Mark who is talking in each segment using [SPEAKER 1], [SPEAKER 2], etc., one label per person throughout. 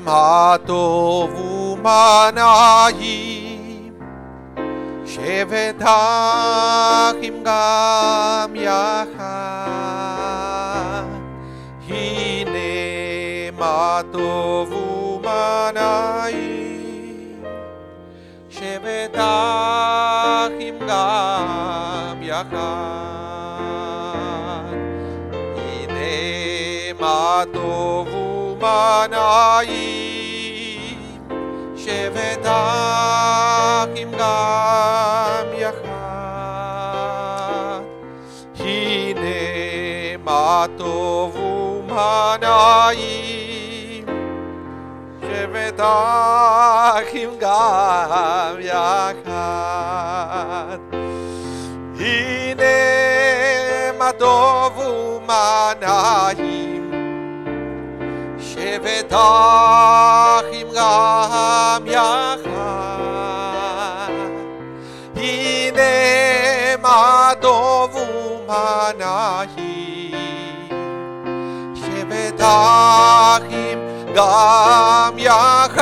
[SPEAKER 1] מה טוב ומה נעים, שבת אחים גם יחד. הנה מה טוב ומה נעים, שבת אחים גם יחד. הנה מה טוב ומה נעים, שבת אחים גם יחד. הנה מה טוב ומה נעים, שבת אחים גם יחד. הנה מה טוב ומה נעים, שבת אחים גם יחד. הנה מה טוב ומה נעים, שבת אחים גם יחד.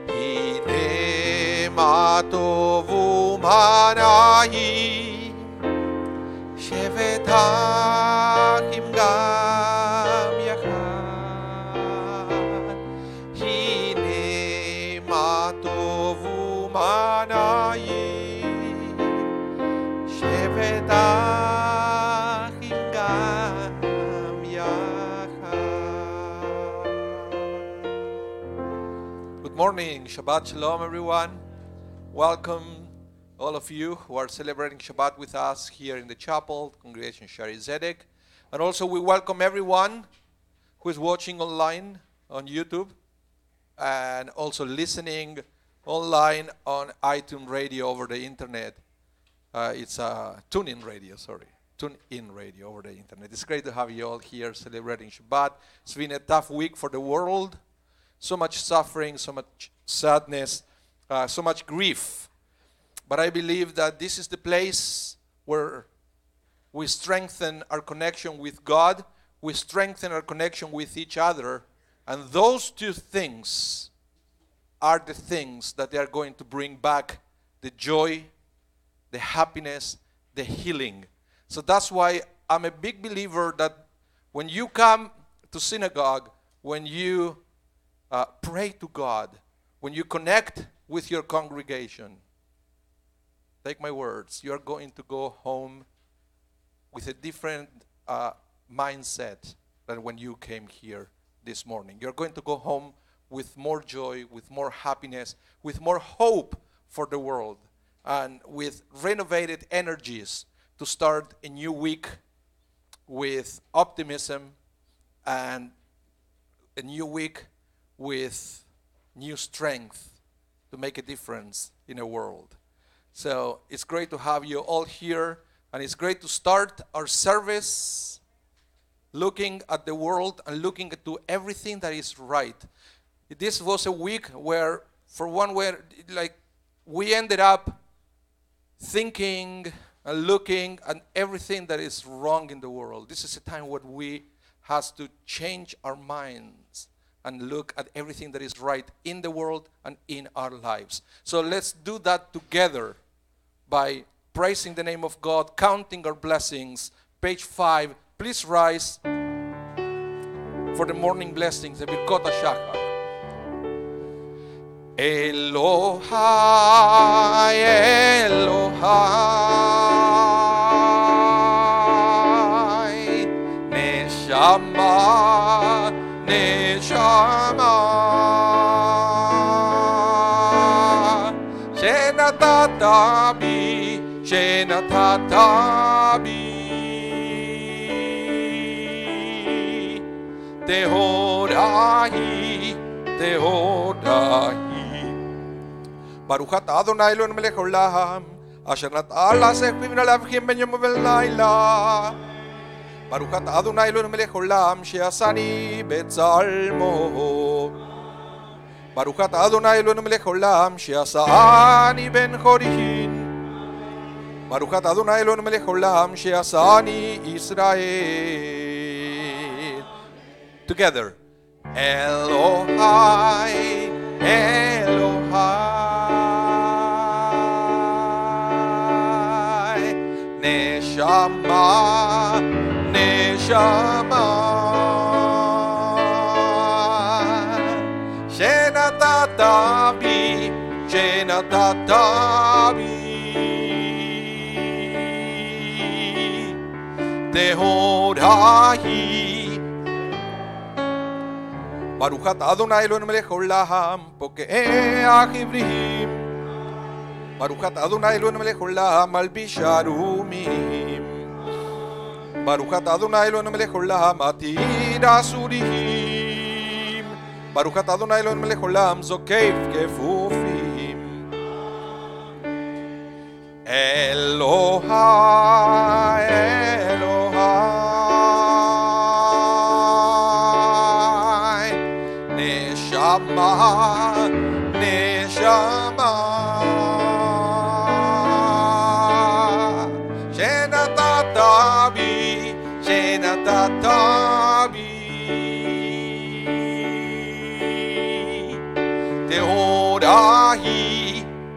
[SPEAKER 1] הנה מה טוב ומה נעים, שבת אחים גם יחד. הנה מה טוב ומה נעים, שבת אחים גם יחד. Good morning, Shabbat Shalom everyone. Welcome all of you who are celebrating Shabbat with us here in the chapel, Congregation Shari Zedek. And also we welcome everyone who is watching online on YouTube and also listening online on iTunes Radio over the internet. It's a tune-in radio over the internet. It's great to have you all here celebrating Shabbat. It's been a tough week for the world. So much suffering, so much sadness, so much grief. But I believe that this is the place where we strengthen our connection with God, we strengthen our connection with each other, and those two things are the things that they are going to bring back the joy, the happiness, the healing. So that's why I'm a big believer that when you come to synagogue, when you pray to God, when you connect with your congregation, take my words, you are going to go home with a different mindset than when you came here this morning. You're going to go home with more joy, with more happiness, with more hope for the world, and with renovated energies to start a new week with optimism and a new week with new strength to make a difference in a world. So it's great to have you all here, and it's great to start our service looking at the world and looking to everything that is right. This was a week where, for one way, like we ended up thinking and looking at everything that is wrong in the world. This is a time when we have to change our minds and look at everything that is right in the world and in our lives. So let's do that together by praising the name of God, counting our blessings. Page 5, please rise for the morning blessings, the Birkot HaShachar. Elohai, Elohai, Neshama, Neshama, Shenatata bi, Shenatata bi, Tehorahi, Tehorahi. Baruch atah Adonai Eloheinu melech haolam, asher natan la'aseh pivna le'avchim ben yom u'ben layla. Baruch atah Adonai Eloheinu melech haolam, she'asani betzalmo. Baruch atah Adonai Eloheinu melech haolam, she'asani ben chorihin. ברוך אתה אדוני אלוהינו מלך העולם שעשני ישראל. Together. Elohai, Elohai, Neshama, Neshama, Shenatata bi, Shenatata bi, Tehorahi. ברוך אתה אדוני אלוהינו מלך העולם פוקע חיוורים. ברוך אתה אדוני אלוהינו מלך העולם מלביש ערומים. ברוך אתה אדוני אלוהינו מלך העולם מתיר אסורים. ברוך אתה אדוני אלוהינו מלך העולם זוקף כפופים. אלוהי אלוהי נשמה שנתת בי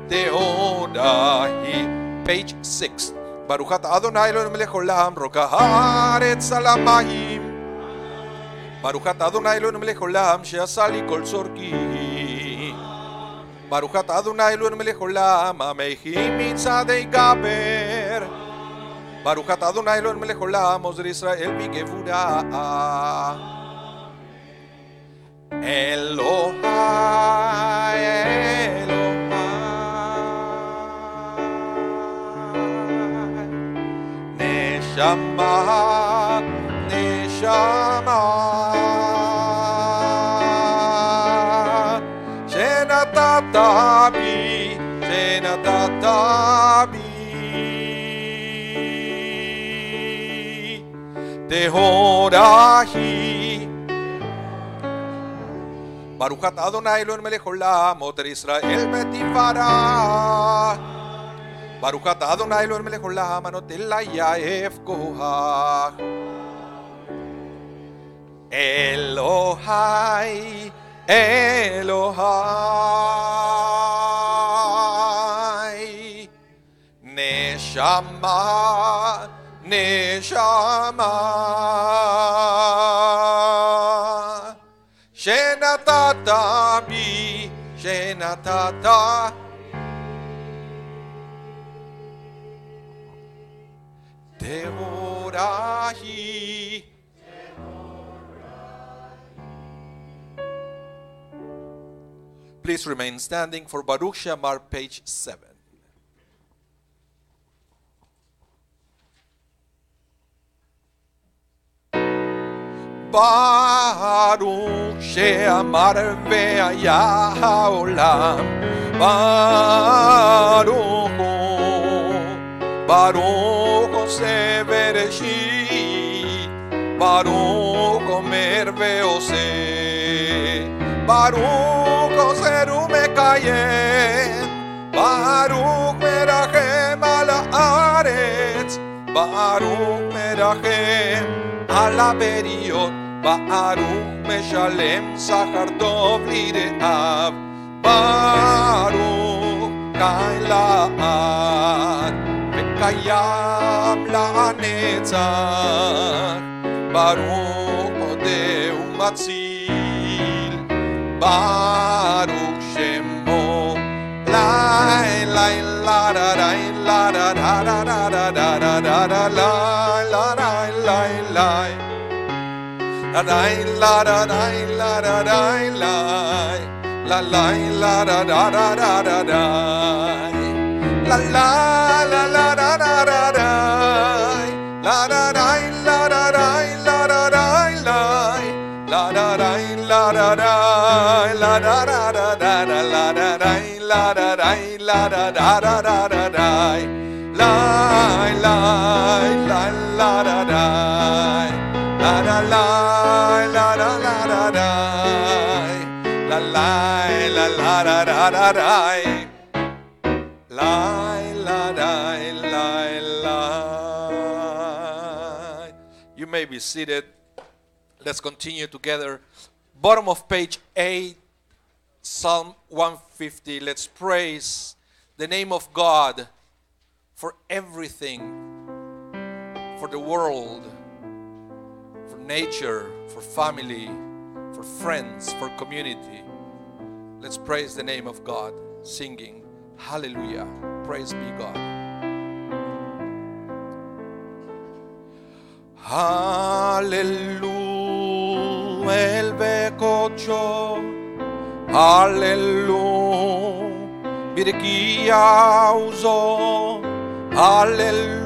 [SPEAKER 1] טהורה היא page 6 ברוך אתה אדוני אלוהינו מלך העולם רוקע הארץ על המים. ברוך אתה אדוני אלוהינו מלך העולם שעשה לי כל צורכי. ברוך אתה אדוני אלוהינו מלך העולם המחי מצעדי גבר. ברוך אתה אדוני אלוהינו מלך העולם עוזר ישראל בגבורה. אלוהי אלוהי נשמה נשמה שנתת בי טהורה היא. ברוך אתה אדוני אלוהינו מלך העולם עוטר ישראל בתפארה. ברוך אתה אדוני אלוהינו מלך העולם הנותן ליעף כוח. אלוהי אלוהי נשמה נשמה שנתת בי טהורה היא. Please remain standing for Baruch She'amar, page 7. Baruch She'amar ve'aya ha'olam Baruch Baruch Oseh Bereshit Baruch Omer ve'oseh Baruch Oser u'mekayem Baruch merachem al haaretz Baruch merachem al haberiot Baruch meshalem sachar tov lire'av Baruch kain la'ad ve'kayam la'netzach Baruch modeh u'matzil Baruch Shemo Lai Lai La Da Da La Da Da Da Da Da Da Da Da La La Lai Lai Lai La Lai La Da Da La Da Da Lai La Lai La Da Da Da Da Da Da La La La La Da Da Da Da La Da Da La Da Da La Da Da Lai La da da la da da la da da da da la da da la da da la da da da da da da la la la la da da la da la la la la da da la la la la da da da la la da la be seated. Let's continue together. Bottom of page 8, Psalm 150. Let's praise the name of God for everything, for the world, for nature, for family, for friends, for community. Let's praise the name of God, singing, Hallelujah, praise be God. Hallelujah, el bekocho, Hallelujah, birkia uzo, Hallelujah,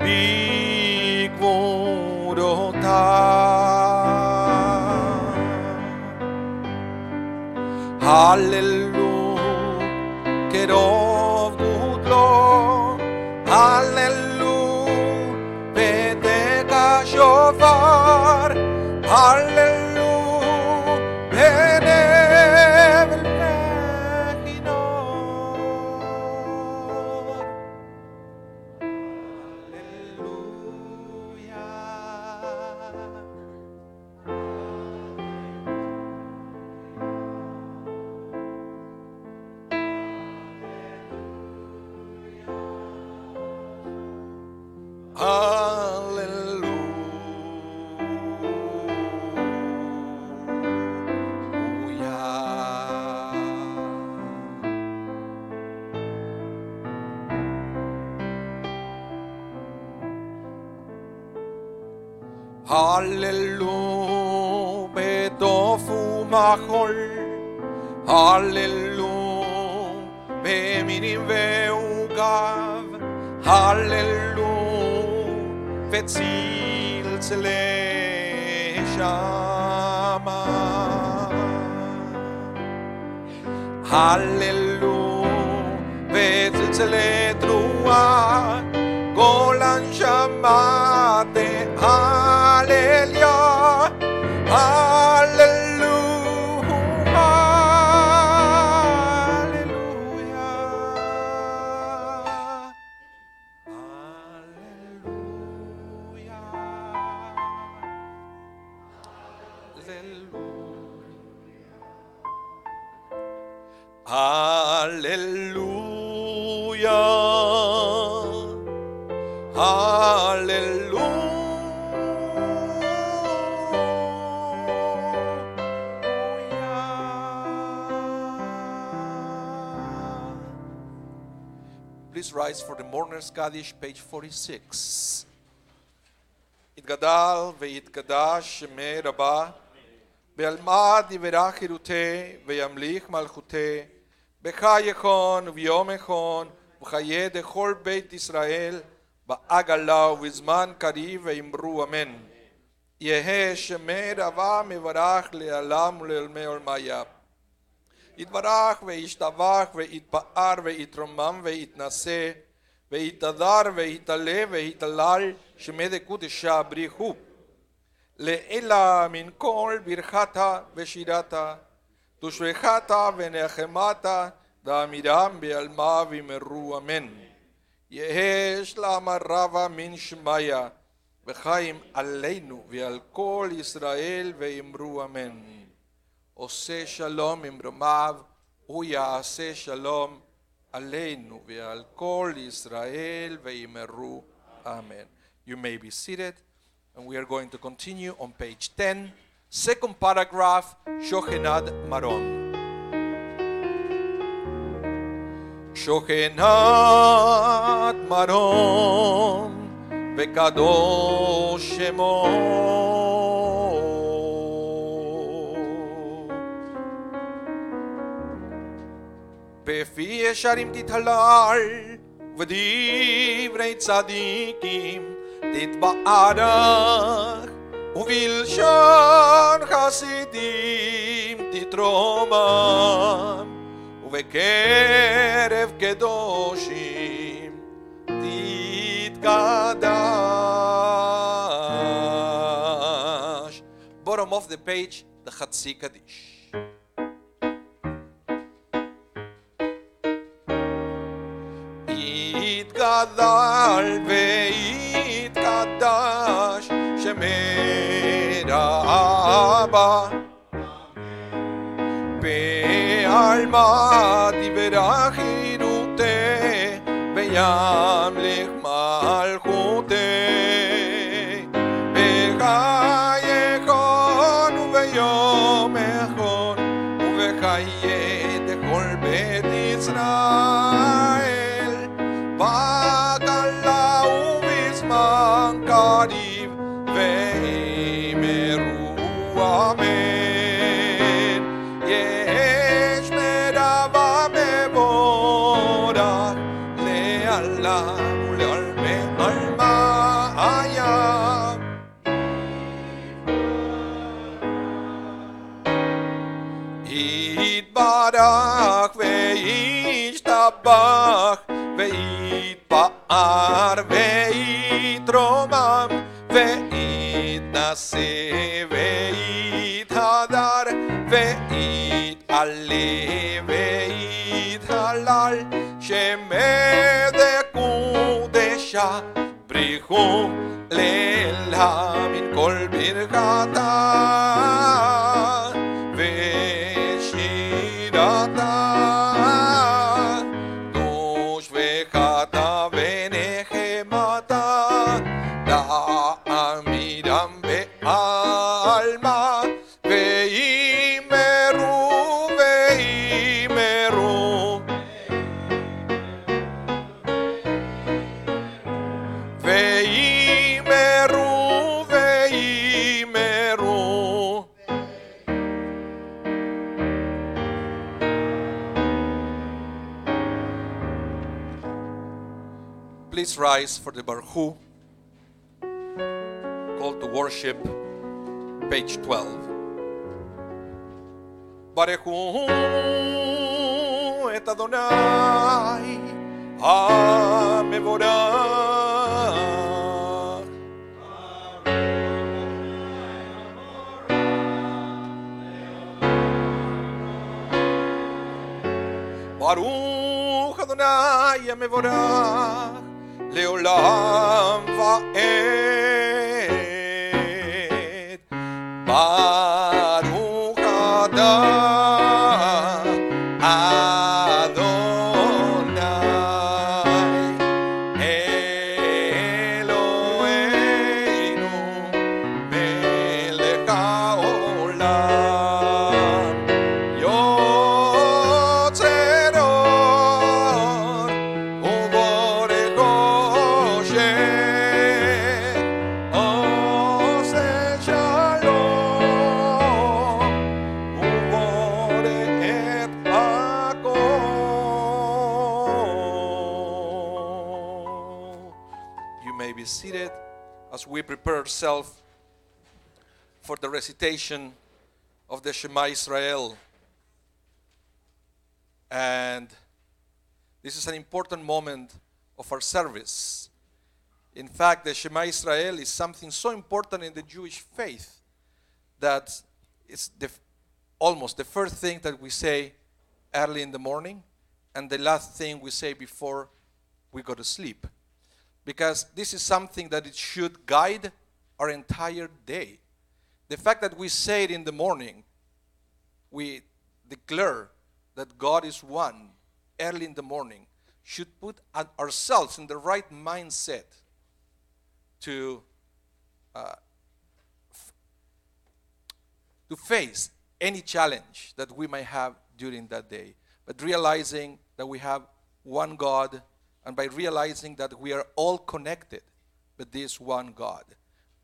[SPEAKER 1] bigvorota, Hallelujah, kerov gudlo, Hallelujah, Vedeka shofar, Hallelujah, Benev el-Mechinor, Hallelujah, betofu machol, Hallelujah, beminim veugav, Hallelujah, vetzil shama, Hallelujah, vetzil trua, golan shamate, Hallelujah, Hallelujah, Hallelujah, Hallelujah, Hallelujah. Please rise for the Mourner's Kaddish, page 46. Itgadal ve'itgadash shemei Rabbah, be'almad yiverach hiruteh, ve'yamlich malchuteh, b'chayechon v'yomechon, v'chaye dechol beit Israel, ba'agala u'vizman kariv ve'imru amen. Yehe shemei Rabbah mevarach le'alam u'le'olmei olmayab. יתברך וישתבח ויתפאר ויתרומם ויתנשא ויתהדר ויתעלה ויתהלל שמי דקודשה בריחו לעילה מן כל ברכתה ושירתה תושבחתה ונחמתה דאמירם בעלמה וימרו אמן. יהא שלמה רבה מן שמיה וחיים עלינו ועל כל ישראל ויאמרו אמן. עושה שלום ממרומיו, הוא יעשה שלום עלינו ועל כל ישראל ויאמרו Amen. You may be seated, and we are going to continue on page 10, second paragraph, Shochenad Maron. Shochenad Maron, וקדוש שמו. בפי ישרים תתהלל, ובדברי צדיקים תתברך, ובלשון חסידים תתרומם, ובקרב קדושים תתקדש. Bottom of the page, the Chatzi Kaddish. יתגדל ויתקדש Abba. בעלמא דברה חירותי וימליך מלכותי בחייכון וביום אחד ובחיי כל בית ישראל בקלה ובזמן קריב ואמרו אמן. יתברך וישתבח ויתפאר ויתרומם ויתנשא ויתהדר ויתעלה ויתהלל שמי קודשה בריחו לילה מן כל ברכתה Please rise for the Baruch call to worship, page 12. Baruch et Adonai HaMevorach. Baruch Adonai HaMevorach לעולם ועד. ברוך אתה אדוני אלוהינו מלך העולם יוצר אור ובורא seated as we prepare ourselves for the recitation of the Shema Israel. And this is an important moment of our service. In fact, the Shema Israel is something so important in the Jewish faith that it's almost the first thing that we say early in the morning and the last thing we say before we go to sleep. Because this is something that it should guide our entire day. The fact that we say it in the morning, we declare that God is one early in the morning, should put ourselves in the right mindset to face any challenge that we might have during that day. But realizing that we have one God, and by realizing that we are all connected with this one God.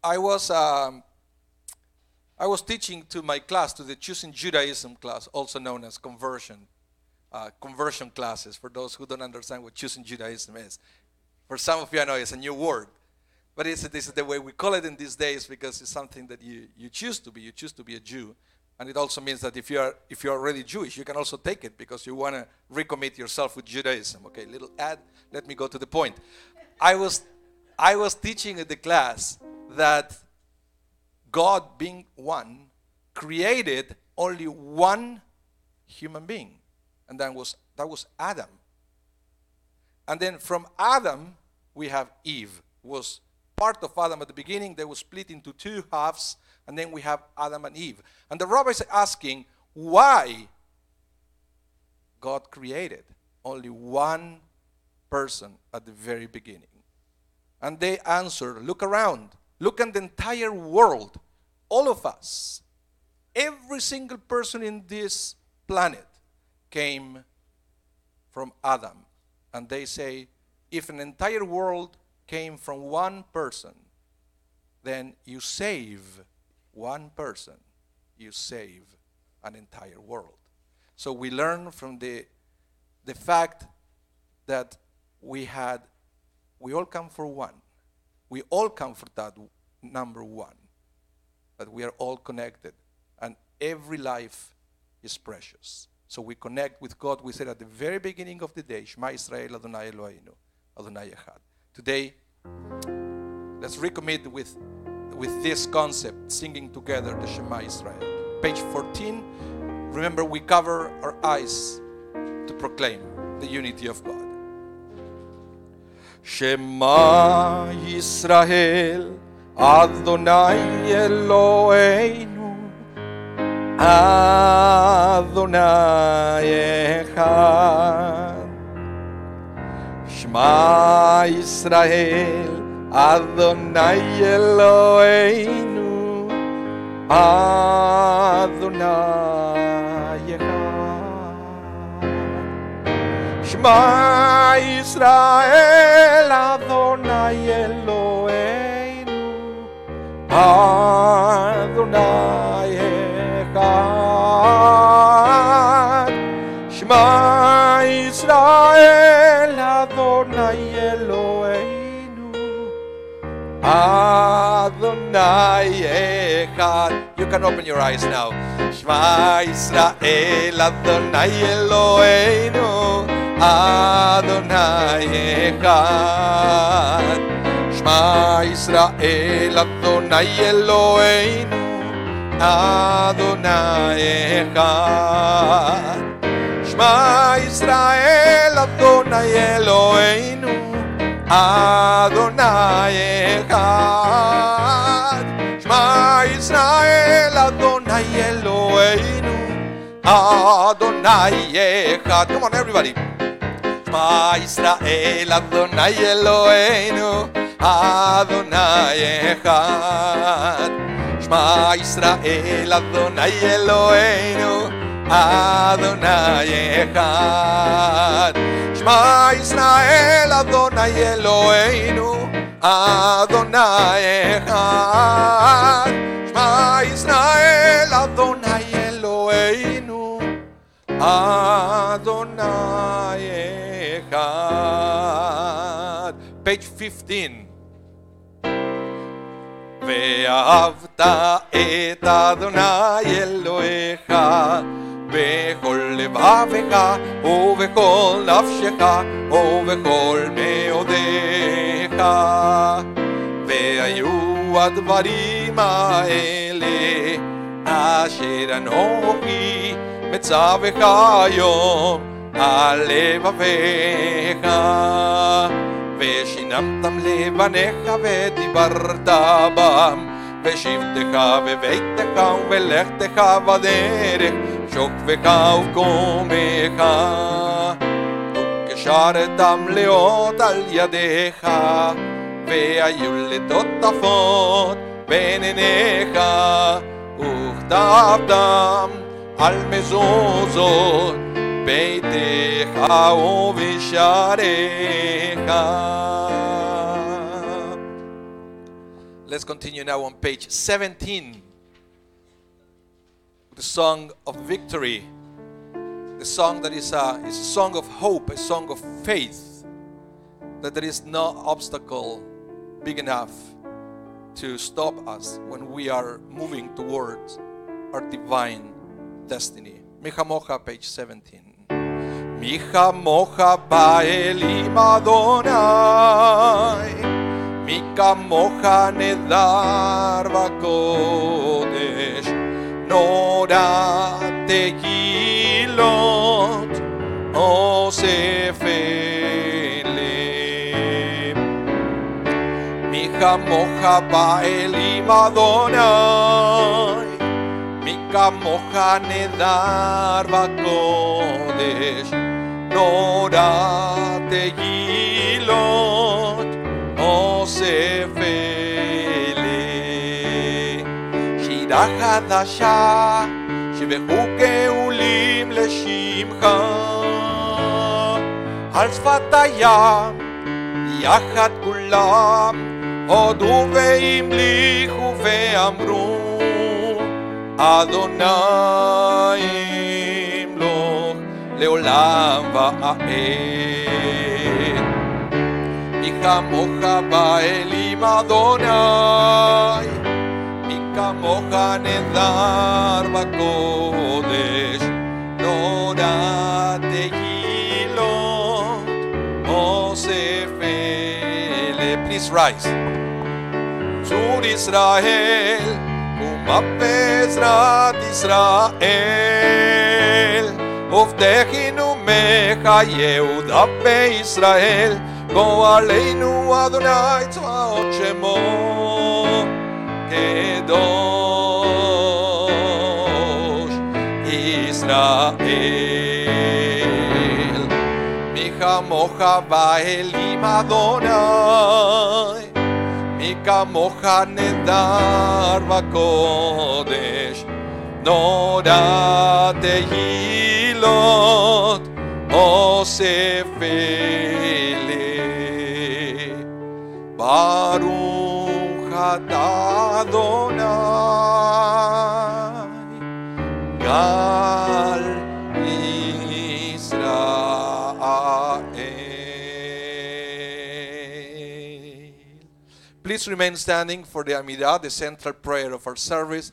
[SPEAKER 1] I was teaching to my class, to the Choosing Judaism class, also known as conversion classes, for those who don't understand what Choosing Judaism is. For some of you, I know it's a new word, but this is the way we call it in these days because it's something that you choose to be. You choose to be a Jew. And it also means that if you're already Jewish, you can also take it because you want to recommit yourself with Judaism. Okay, little ad. Let me go to the point. I was teaching in the class that God, being one, created only one human being, and that was Adam. And then from Adam we have Eve, was part of Adam at the beginning. They were split into two halves, and then we have Adam and Eve. And the rabbis are asking why God created only one person at the very beginning. And they answer, look around. Look at the entire world. All of us. Every single person in this planet came from Adam. And they say, if an entire world came from one person, then you save one person. You save an entire world. So we learn from the fact that we all come from one. We all come from that number one. But we are all connected. And every life is precious. So we connect with God. We said at the very beginning of the day, Shema Israel, Adonai Eloheinu, Adonai Echad. Today, let's recommit with this concept, singing together the Shema Israel. Page 14, remember we cover our eyes to proclaim the unity of God. Shema Yisrael, Adonai Eloheinu, Adonai Echad. Shema Yisrael, Adonai Eloheinu, Adonai Echad. Shema Yisrael, Adonai Eloheinu, Adonai Echad. Shema Yisrael, Adonai Eloheinu, Adonai Echad. You can open your eyes now. Shema Yisrael, Adonai Eloheinu, Adonai Echad. Shema Yisrael, Adonai Eloheinu, Adonai Echad. Shema Yisrael, Adonai Eloheinu, Adonai Echad. Shema Yisrael, Adonai Eloheinu, Adonai Echad. Come on, everybody. Shema Yisrael, Adonai Eloheinu, Adonai Echad. Shema Yisrael, Adonai Eloheinu, Adonai Echad. Shema Yisrael, Adonai Eloheinu, Adonai Echad. Shema Yisrael, Adonai Eloheinu, Adonai Echad. Page 15. ואהבת את אדוני אלוהיך בכל לבבך ובכל נפשך ובכל מאודיך. והיו הדברים האלה אשר אנוכי מצווך היום על לבביך. ושינמתם לבניך ודיברת בם בשבתך בביתך ובלכתך בדרך שוכבך וקומך וקשרתם לאות על ידיך והיו לטוטפות בין עיניך וכתבתם על מזוזות ביתך ובשעריך. Let's continue now on page 17 with the song of victory. The song that is a song of hope, a song of faith, that there is no obstacle big enough to stop us when we are moving towards our divine destiny. Micha page 17. מי כמוך באלים אדוני, מי כמוך נדר בקודש, נורא תהילות אוסף אליהם. מי כמוך באלים אדוני, מי כמוך נדר בקודש, נורא תהילות אוסף אלה. שירה חדשה שבחו גאולים לשמך, על שפת הים יחד כולם הודו והמליכו ואמרו, אדוני ימלוך לעולם ועד. מי כמוך באלים אדוני, מי כמוך נדר בקודש, נורא תהילות אוסף אלה. Please rise. צור ישראל ומה בעזרת ישראל, עובדנו מחייהו דפי ישראל, גואלנו אדוני צבאות שמו קדוש ישראל. מי כמוך באלים אדוני, מי כמוך נדר בקודש, נורא תהילות אוסף אלה. ברוך אתה אדוני גל ישראל. Please remain standing for the Amidah, the central prayer of our service.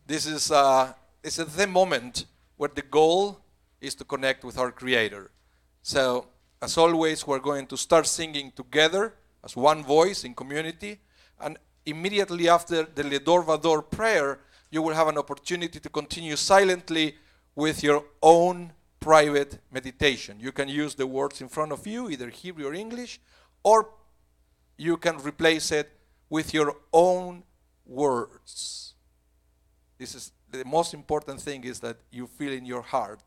[SPEAKER 1] This is the moment where the goal is to connect with our Creator. So, as always, we're going to start singing together as one voice in community, and immediately after the Ledor Vador prayer, you will have an opportunity to continue silently with your own private meditation. You can use the words in front of you, either Hebrew or English, or you can replace it with your own words. This is the most important thing, is that you feel in your heart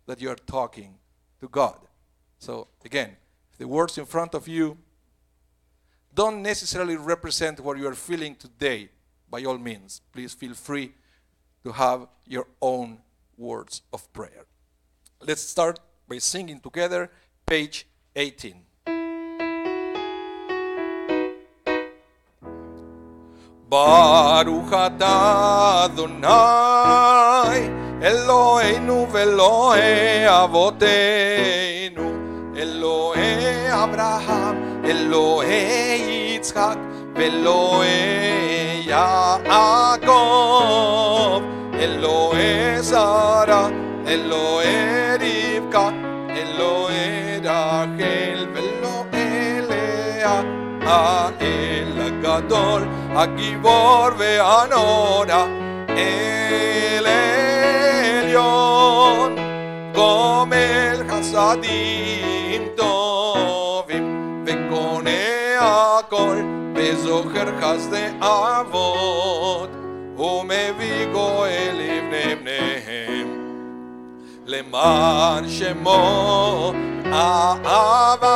[SPEAKER 1] that you are talking to God. So again, if the words in front of you don't necessarily represent what you are feeling today, by all means, please feel free to have your own words of prayer. Let's start by singing together page 18. Baruch atah Adonai Eloheinu ve'Elohei avoteinu, Elohei Abraham, Elohei Yitzchak, ve'Elohei Yaakov, Elohei Sarah, Elohei Rivka, Elohei Rachel, ve'Elohei Lea, האל הגדול, הגיבור והנורא, אל עליון, גומל חסדים טובים, וקונה הכל, וזוכר חסדי אבות, ומביא גואל לבני בניהם, למען שמו אהבה,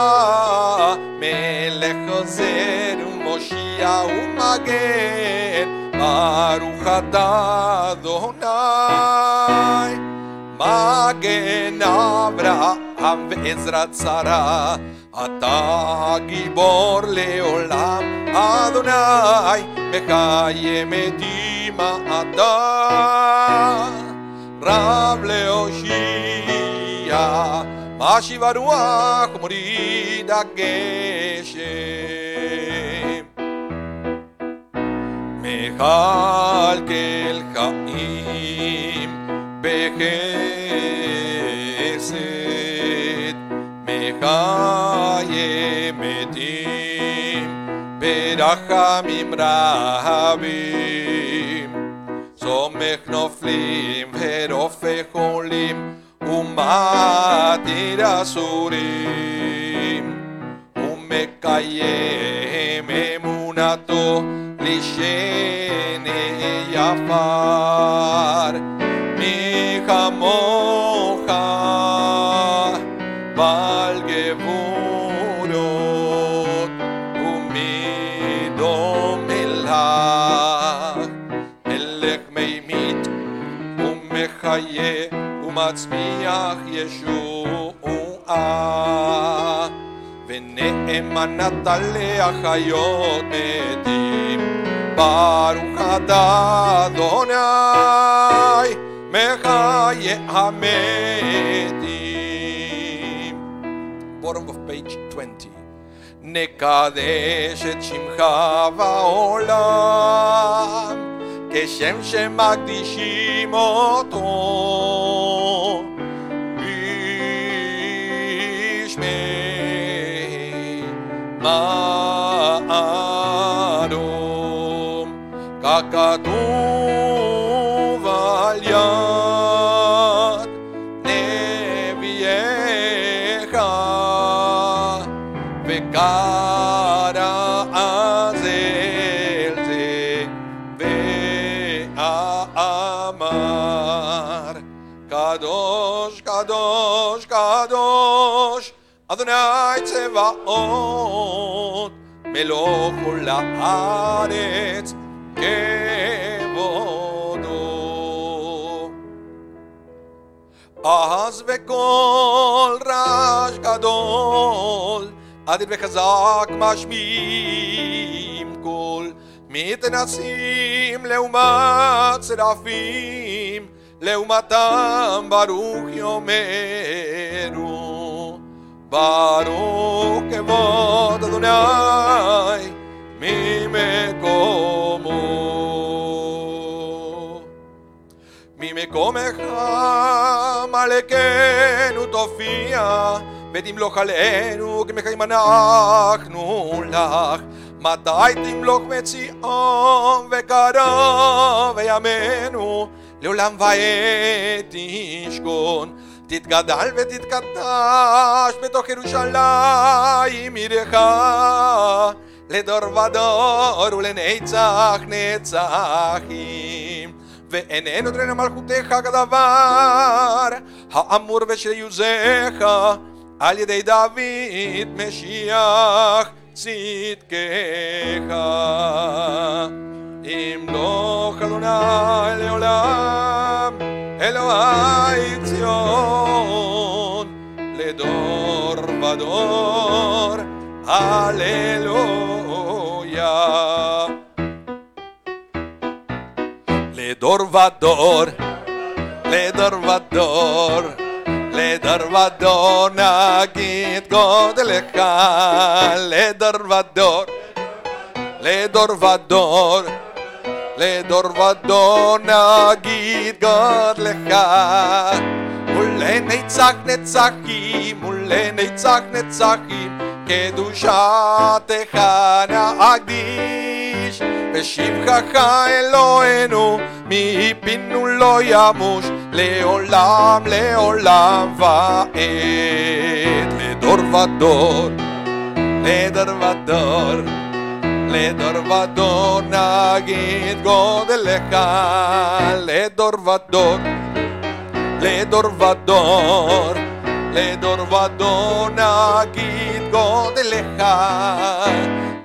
[SPEAKER 1] מלך עוזר ומושיע ומגן, ברוך אתה אדוני, מגן אברהם ועזרת שרה, אתה גיבור לעולם, אדוני מקיים את דמעתה, רב להושיע, משיב הרוח ומוריד הגשם, מכלכל חיים בחסד, מקיים מתים ברחמים רבים, סומך נופלים ורופא חולים, ומתיר אסורים, ומקיים אמונה תורתו לשני יפר מי כמוך בעל גבורות ומי דומה לך מלך מימית ומחיה ומצמיח ישועה ונאמנת להחיות מתים ברוך אתה אדוני מחיה המתים. Bottom of page 20. נקדש את שמך בעולם כשם שמקדישים אותו בשמי מערום ככתוב על יד נביאך וקרא אז אל זה ואמר קדוש קדוש קדוש אדוני צבאות מלוך כל הארץ כבודו. אז בקול רעש גדול אדיר וחזק משמיעים קול מתנסים לעומת שרפים לעומתם ברוך יאמרו ברוך כבוד אדוני ממקומך מלכנו תופיע ותמלוך עלינו כמחיים אנחנו לך מתי תמלוך מציון וקרוב ימינו לעולם ועד תשכון תתגדל ותתקדש בתוך ירושלים עירך לדור ודור ולנצח נצחים ואיננו תרנה מלכותך כדבר האמור ושיוזך על ידי דוד משיח צדקך ימלוך אדוני לעולם אלוהי ציון לדור ודור הללויה לדור ודור לדור ודור לדור ודור נגיד גודלך לדור ודור לדור ודור לדור ודור נגיד גודלך ולנצח נצחים ולנצח נצחים קדושתך נקדיש ושבחך אלוהינו מפינו לא ימוש לעולם לעולם ועד לדור ודור לדור ודור לדור ודור נגיד גודלך לדור ודור לדור ודור לדור ודור נגיד גודלך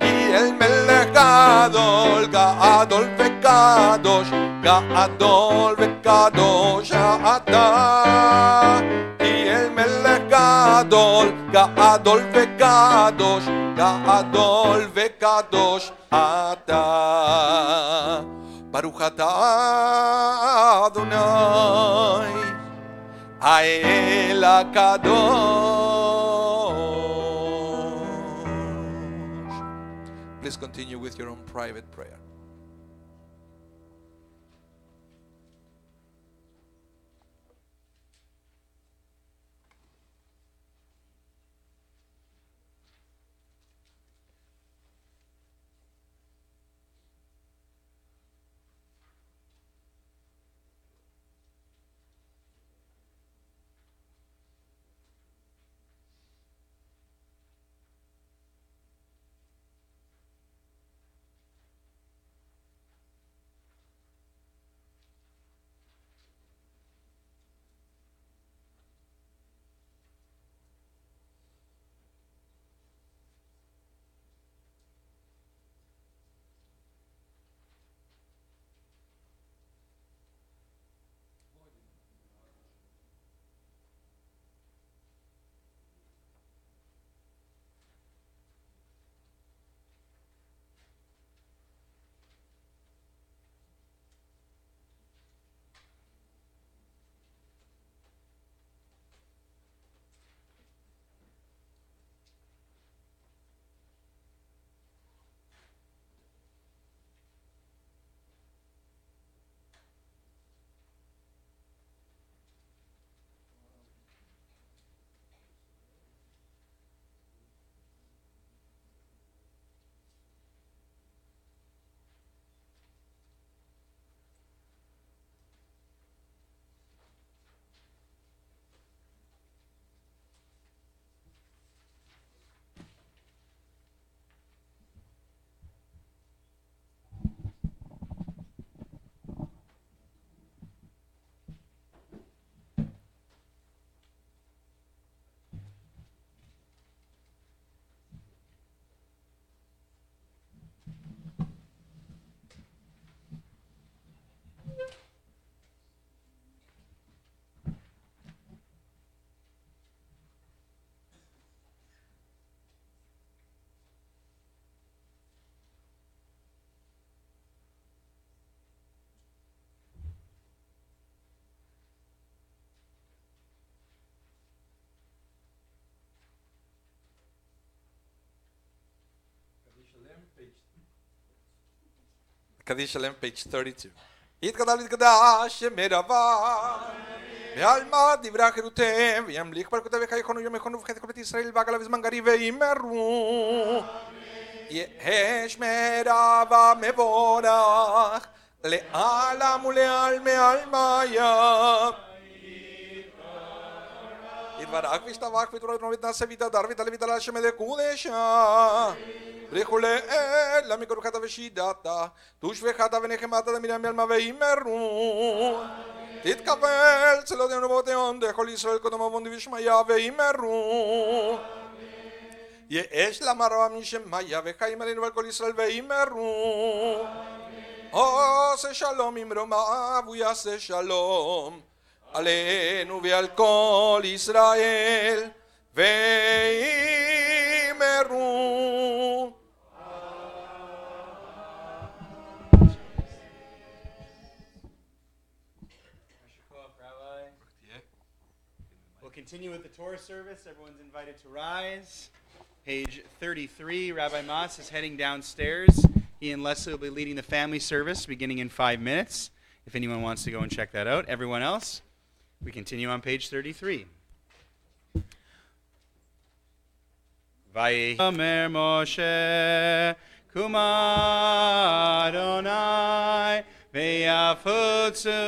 [SPEAKER 1] כי אל מלך גדול גדול וקדוש גדול וקדוש אתה כי אל מלך גדול גדול וקדוש גדול וקדוש אתה ברוך אתה אדוני האל הקדוש. Please continue with your own private prayer. Kaddish Shalem, page 32. יתגדל ויתקדש שמרבה ועלמא דברי החירותם וימליך ברכותיו וחיכונו יום יכונו וחטא כל בית ישראל ועגלה וזמן גרי וימרו יש מרבה מבורך לעלם ולעלמי עלמיה יתברך וישתבח ותורת ונתנשא ויתהדר ויתעלה על השם ידי קודשה לכולי אל מקורחת ושידת תושבחת ונחמת דמירם ילמה וימרו תתקבל צלות יום ובותיון דכל ישראל קודם אבון ושמיה וימרו יש למרבה משמיה וחיים עלינו ועל כל ישראל וימרו עושה שלום ממרומיו ויעשה שלום עלינו ועל כל ישראל וימרו.
[SPEAKER 2] We'll continue with the Torah service. Everyone's invited to rise. Page 33, Rabbi Mas is heading downstairs. He and Leslie will be leading the family service beginning in 5 minutes. If anyone wants to go and check that out. Everyone else, we continue on page 33. Vayomer Moshe Kuma Adonai Veyafutzu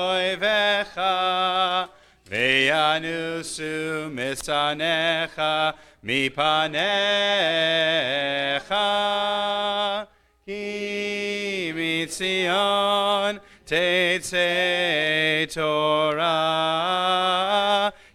[SPEAKER 2] Oivecha Veyanusu Misanecha Mipanecha Ki Mitzion Tetzei Torah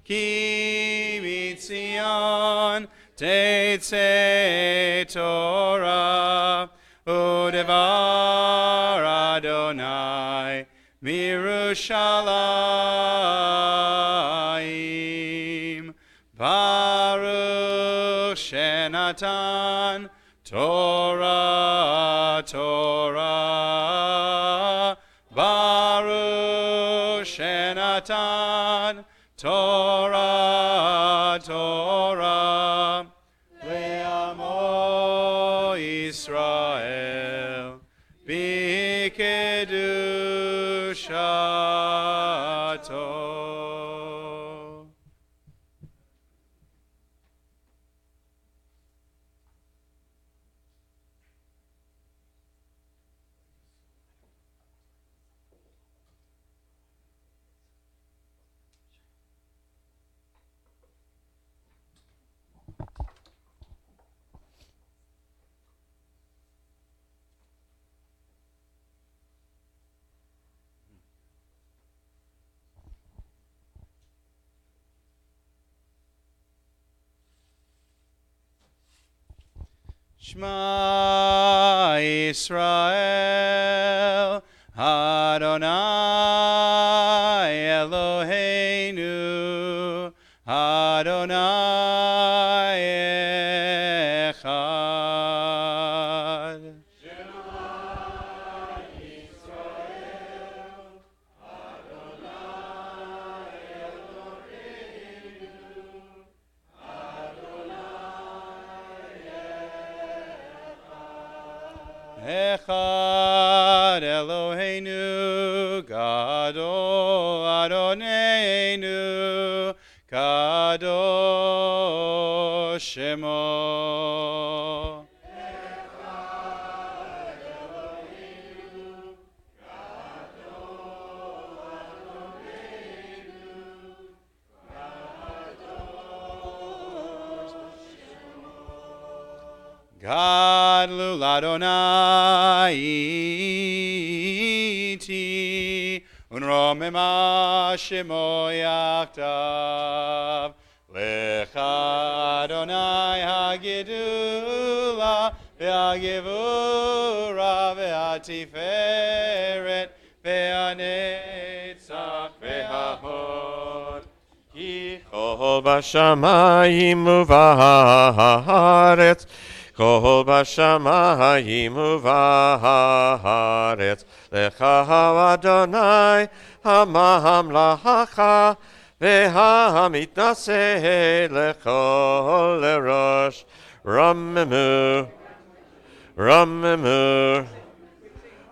[SPEAKER 2] Ki Mitzion Tetzei Torah Udevar Adonai Mirushalayim Baruch Shenatan Torah Torah Baruch Shenatan Torah Torah Le'amo Yisrael B'kedushato. Shema Yisrael Adonai Eloheinu Adonai Echad. Echad Eloheinu Gadol Adonenu Kadosh Shemo. Echad Eloheinu Gadol Adonenu Kadosh Shemo. Gadlu Ladonai iti unromema shemo yaktav lecha Adonai hagidula ve'agivura ve'atiferet ve'anetzach ve'ahod ki
[SPEAKER 3] kol bashamayim u'va'aretz Kol bashamayim u'va'aretz lecha Adonai hamamlacha ve'hamitnaseh lechol lerosh Rammemu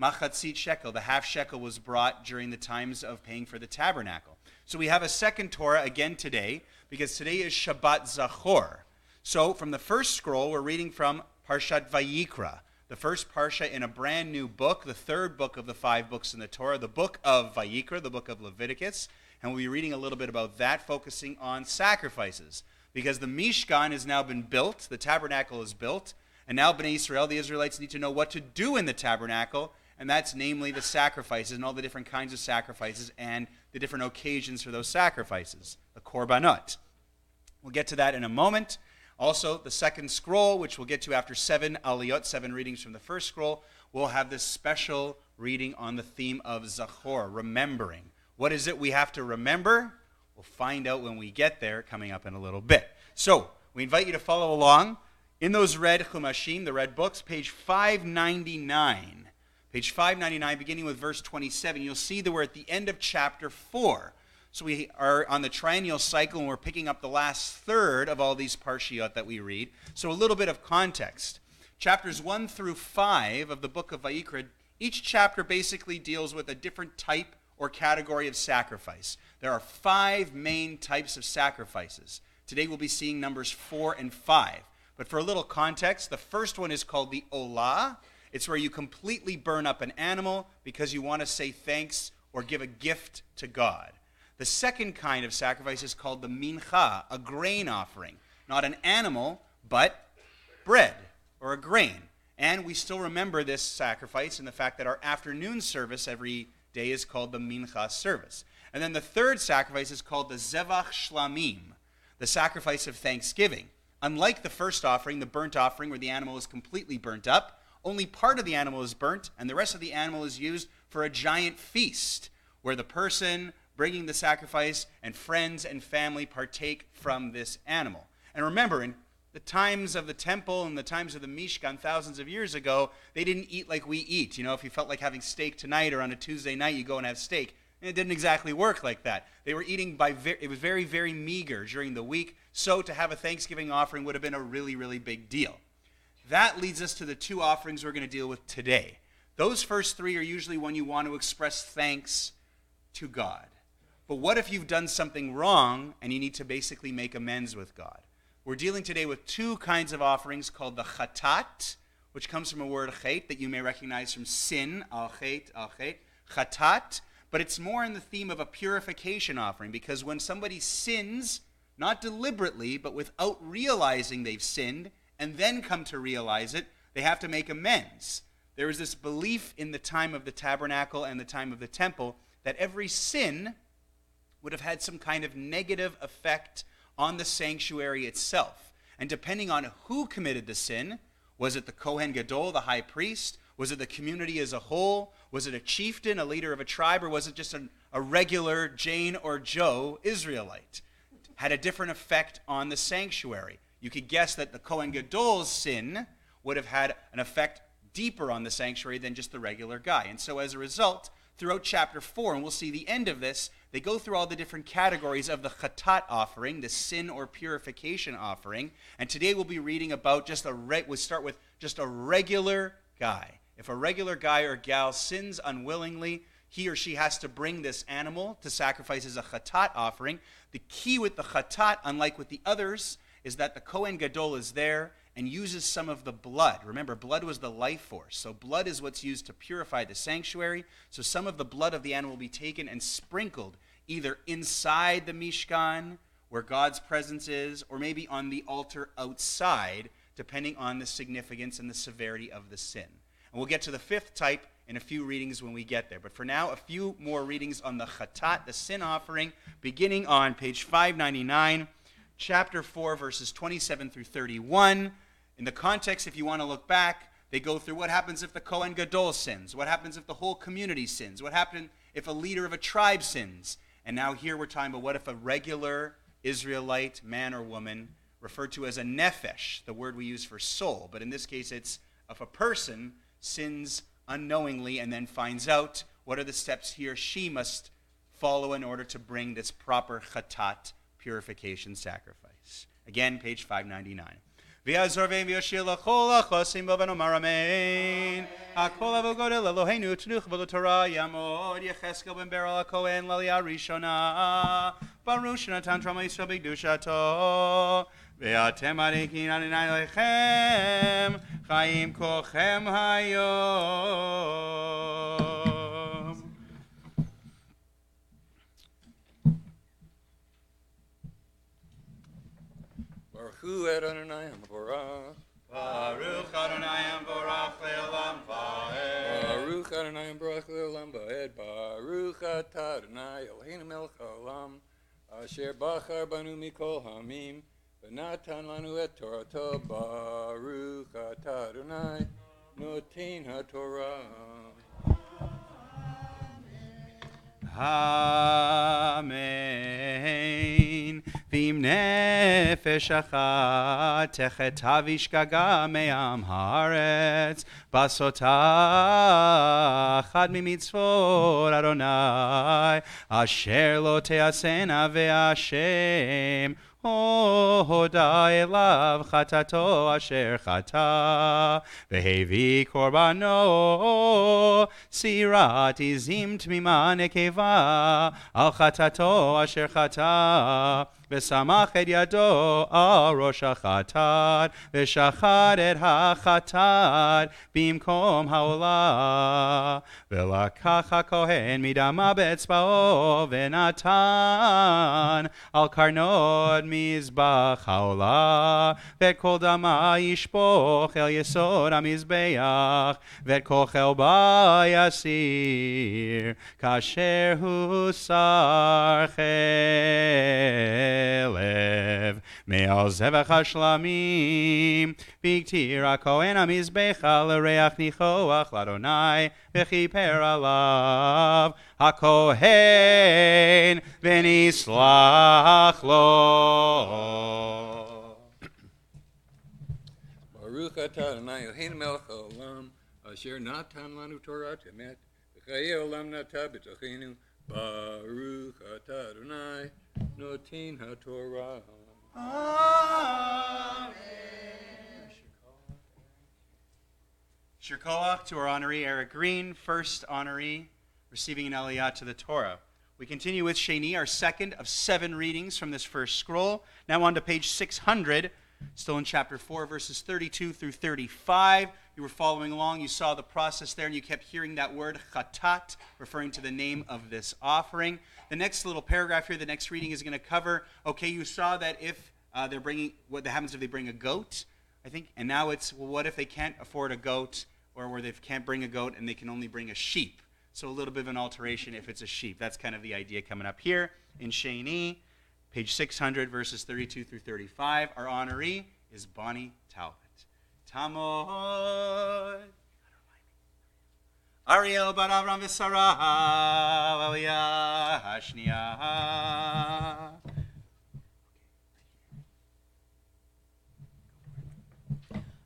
[SPEAKER 2] machatzit shekel, the half shekel, was brought during the times of paying for the tabernacle. So we have a second Torah again today, because today is Shabbat Zachor. So from the first scroll, we're reading from Parshat Vayikra, the first parsha in a brand new book, the third book of the 5 books in the Torah, the book of Vayikra, the book of Leviticus. And we'll be reading a little bit about that, focusing on sacrifices. Because the Mishkan has now been built, the tabernacle is built, and now Bnei Israel, the Israelites, need to know what to do in the tabernacle, and that's namely the sacrifices and all the different kinds of sacrifices and the different occasions for those sacrifices, the korbanot. We'll get to that in a moment. Also, the second scroll, which we'll get to after 7 aliyot, 7 readings from the first scroll, will have this special reading on the theme of Zachor, remembering. What is it we have to remember? We'll find out when we get there, coming up in a little bit. So, we invite you to follow along in those red chumashim, the red books, page 599. Page 599, beginning with verse 27, you'll see that we're at the end of chapter 4. So we are on the triennial cycle, and we're picking up the last third of all these parshiot that we read. So a little bit of context. Chapters 1 through 5 of the book of Vayikra, each chapter basically deals with a different type or category of sacrifice. There are 5 main types of sacrifices. Today we'll be seeing numbers 4 and 5. But for a little context, the first one is called the Olah. It's where you completely burn up an animal because you want to say thanks or give a gift to God. The second kind of sacrifice is called the Mincha, a grain offering. Not an animal, but bread or a grain. And we still remember this sacrifice in the fact that our afternoon service every day is called the Mincha service. And then the third sacrifice is called the Zevach Shlamim, the sacrifice of thanksgiving. Unlike the first offering, the burnt offering, where the animal is completely burnt up, only part of the animal is burnt, and the rest of the animal is used for a giant feast, where the person bringing the sacrifice and friends and family partake from this animal. And remember, in the times of the temple and the times of the Mishkan thousands of years ago, they didn't eat like we eat. You know, if you felt like having steak tonight or on a Tuesday night, you go and have steak. And it didn't exactly work like that. They were eating it was very, very meager during the week. So to have a Thanksgiving offering would have been a really, really big deal. That leads us to the 2 offerings we're going to deal with today. Those first 3 are usually when you want to express thanks to God. But what if you've done something wrong and you need to basically make amends with God? We're dealing today with 2 kinds of offerings called the chatat, which comes from a word chet that you may recognize from sin, al chet, chatat. But it's more in the theme of a purification offering, because when somebody sins, not deliberately, but without realizing they've sinned, and then come to realize it, they have to make amends. There is this belief in the time of the tabernacle and the time of the temple that every sin would have had some kind of negative effect on the sanctuary itself. And depending on who committed the sin, was it the Kohen Gadol, the high priest? Was it the community as a whole? Was it a chieftain, a leader of a tribe? Or was it just a regular Jane or Joe Israelite? Had a different effect on the sanctuary. You could guess that the Kohen Gadol's sin would have had an effect deeper on the sanctuary than just the regular guy. And so as a result, throughout chapter 4, and we'll see the end of this, they go through all the different categories of the chatat offering, the sin or purification offering. And today we'll be reading about we'll start with just a regular guy. If a regular guy or gal sins unwillingly, he or she has to bring this animal to sacrifice as a chatat offering. The key with the chatat, unlike with the others, is that the Kohen Gadol is there and uses some of the blood. Remember, blood was the life force. So blood is what's used to purify the sanctuary. So some of the blood of the animal will be taken and sprinkled either inside the Mishkan, where God's presence is, or maybe on the altar outside, depending on the significance and the severity of the sin. And we'll get to the 5th type in a few readings when we get there. But for now, a few more readings on the chatat, the sin offering, beginning on page 599, chapter 4, verses 27 through 31. In the context, if you want to look back, they go through what happens if the Kohen Gadol sins, what happens if the whole community sins, what happens if a leader of a tribe sins. And now here we're talking about what if a regular Israelite man or woman, referred to as a nephesh, the word we use for soul, but in this case it's if a person sins unknowingly and then finds out, what are the steps he or she must follow in order to bring this proper chatat purification sacrifice. Again, page 599. ויעזור ויושיע לכל החוסים בו ונאמר אמן. הכל אבו גודל אלוהינו תנוך בו לתורה יעמוד יחזקאל בן ברל הכהן לעלייה ראשונה. ברוך שנתן תרומה ישראל בקדושתו. ואתם עריקים אדוני אלוהיכם חיים כולכם היום.
[SPEAKER 4] Baruch Adonai Hamvorach.
[SPEAKER 2] Baruch Adonai Hamvorach le'olam va'ed.
[SPEAKER 4] Baruch Adonai Hamvorach le'olam va'ed. Baruch atah Adonai Eloheinu melech haolam asher bachar banu mikol hamim v'natan lanu et torato. Baruch atah Adonai noten haTorah.
[SPEAKER 2] Amen. V'im nefesh achat techetav ishgaga me'am haaretz basotah chad mimitzvot Adonai asher lo te'asena ve'ashem הודה אליו חטאתו אשר חטא והביא קורבנו סירת עזים תמימה נקבה על חטאתו אשר חטא ושמח את ידו על ראש החטאת ושחט את החטאת במקום העולה ולקח הכהן מדמה באצבעו ונתן על קרנות מזבח העולה ואת כל דמה ישפוך אל יסוד המזבח ואת כל חלבה יסיר כאשר הוסר חלב מעל זבח השלמים והקטיר הכהן המזבחה לריח ניחוח לאדוני וכיפר עליו הכהן ונסלח לו.
[SPEAKER 4] Baruch atah Adonai Eloheinu melech haolam asher natan lanu Torah emet v'chayei olam nata b'tochenu. Baruch atah Adonai noten haTorah.
[SPEAKER 2] Amen. Shirkoach to our honoree Eric Green, first honoree receiving an aliyah to the Torah. We continue with Sheni, our second of 7 readings from this first scroll. Now on to page 600, still in chapter 4, verses 32 through 35. You were following along, you saw the process there, and you kept hearing that word chatat, referring to the name of this offering. The next little paragraph here, the next reading is going to cover, okay, you saw that if they're bringing, what happens if they bring a goat, I think, and now it's, well, what if they can't afford a goat, or where they can't bring a goat and they can only bring a sheep? So a little bit of an alteration if it's a sheep. That's kind of the idea coming up here in Sheni, page 600, verses 32 through 35. Our honoree is Bonnie Talbot. Tamod. Ariel bar Avram v'Sarah, Aliyah Hashniah.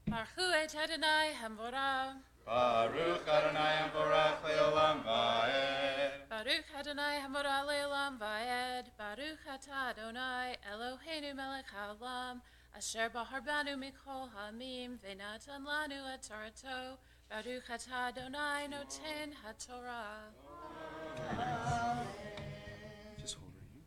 [SPEAKER 5] Baruch et Adonai Hamvorah.
[SPEAKER 2] Baruch Adonai Hamvorach le'olam va'ed.
[SPEAKER 5] Baruch Adonai Hamvorah le'olam va'ed. Baruch atah Adonai Eloheinu melech haolam asher bahar banu mikol hamim v'natan lanu et torato. Baruch atah Adonai noten haTorah.
[SPEAKER 2] Just hold right here.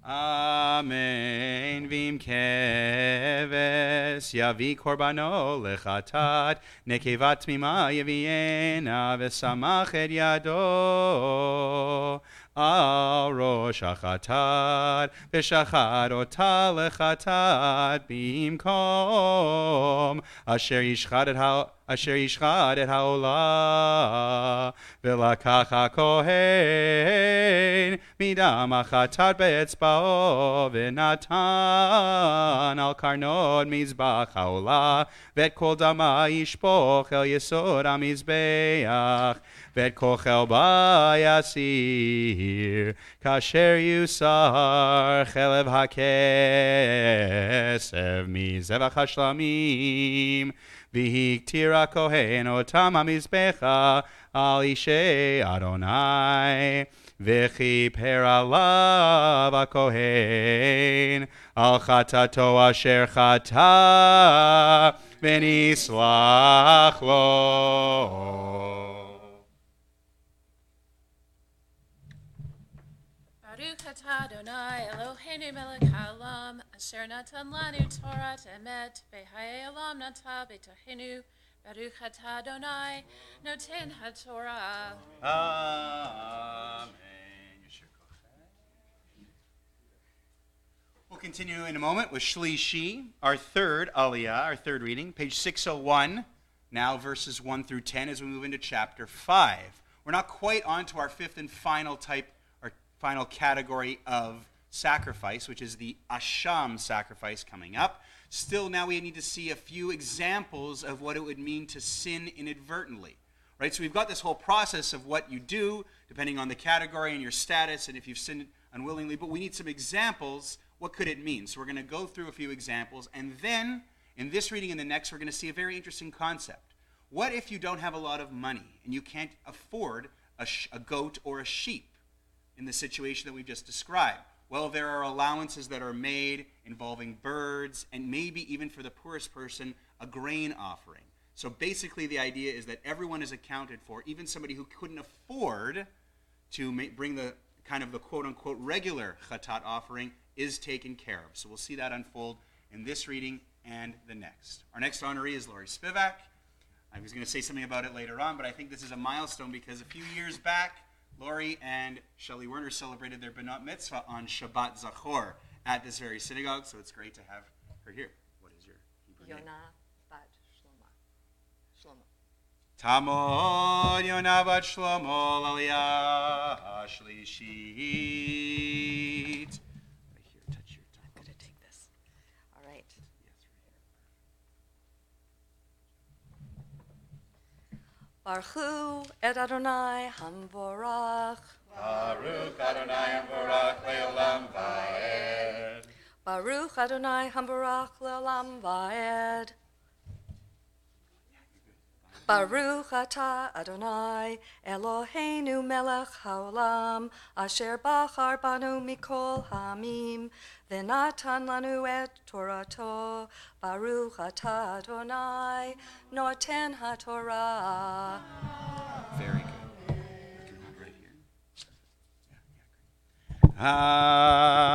[SPEAKER 2] Amen. V'im keves yavi korbano lechatat nekevat tmima yaviena v'samach et yado al rosh hachatat v'shachar ota lechatat bimkom asher yishchad et haolah ולקח הכהן מדם החטאת באצבעו ונתן על קרנות מזבח העולה ואת כל דמה ישפוך אל יסוד המזבח ואת כל חלבה יסיר כאשר יוסר חלב הכסף כסף מזבח השלמים, והקטיר הכהן אותם המזבחה על אישי אדוני, וכיפר עליו הכהן על חטאתו אשר חטא, ונסלח לו.
[SPEAKER 5] Baruch atah Adonai Eloheinu melech haolam, asher natan lanu Torat emet, v'hayei olam nata b'tohenu. Baruch atah Adonai noten haTorah.
[SPEAKER 2] Amen. We'll continue in a moment with Shlishi, our third aliyah, our third reading, page 601, now verses 1 through 10 as we move into chapter 5. We're not quite on to our fifth and final type, or final category of sacrifice, which is the Asham sacrifice coming up. Still, now we need to see a few examples of what it would mean to sin inadvertently. Right? So we've got this whole process of what you do, depending on the category and your status, and if you've sinned unwillingly, but we need some examples. What could it mean? So we're going to go through a few examples, and then in this reading and the next, we're going to see a very interesting concept. What if you don't have a lot of money and you can't afford a goat or a sheep in the situation that we've just described? Well, there are allowances that are made involving birds, and maybe even for the poorest person, a grain offering. So basically the idea is that everyone is accounted for, even somebody who couldn't afford to bring the kind of the quote-unquote regular chatat offering is taken care of. So we'll see that unfold in this reading and the next. Our next honoree is Lori Spivak. I was going to say something about it later on, but I think this is a milestone because a few years back, Lori and Shelley Werner celebrated their Benat Mitzvah on Shabbat Zachor at this very synagogue, so it's great to have her here. What is your Hebrew name?
[SPEAKER 6] Yonah bat Shlomo.
[SPEAKER 2] Tamod Yonah bat Shlomo Laliyah Shlishit.
[SPEAKER 6] I'm going to take this. All right. Baruch et Adonai Hamvorach.
[SPEAKER 3] Baruch Adonai Hamvorach le'olam va'ed.
[SPEAKER 6] Baruch Adonai Hamvorach le'olam va'ed. Baruch atah Adonai Eloheinu melech haolam, asher bachar banu mikol hamim, v'natan lanu et Torato. Baruch atah Adonai noten haTorah.
[SPEAKER 2] Very good. You can hold right here.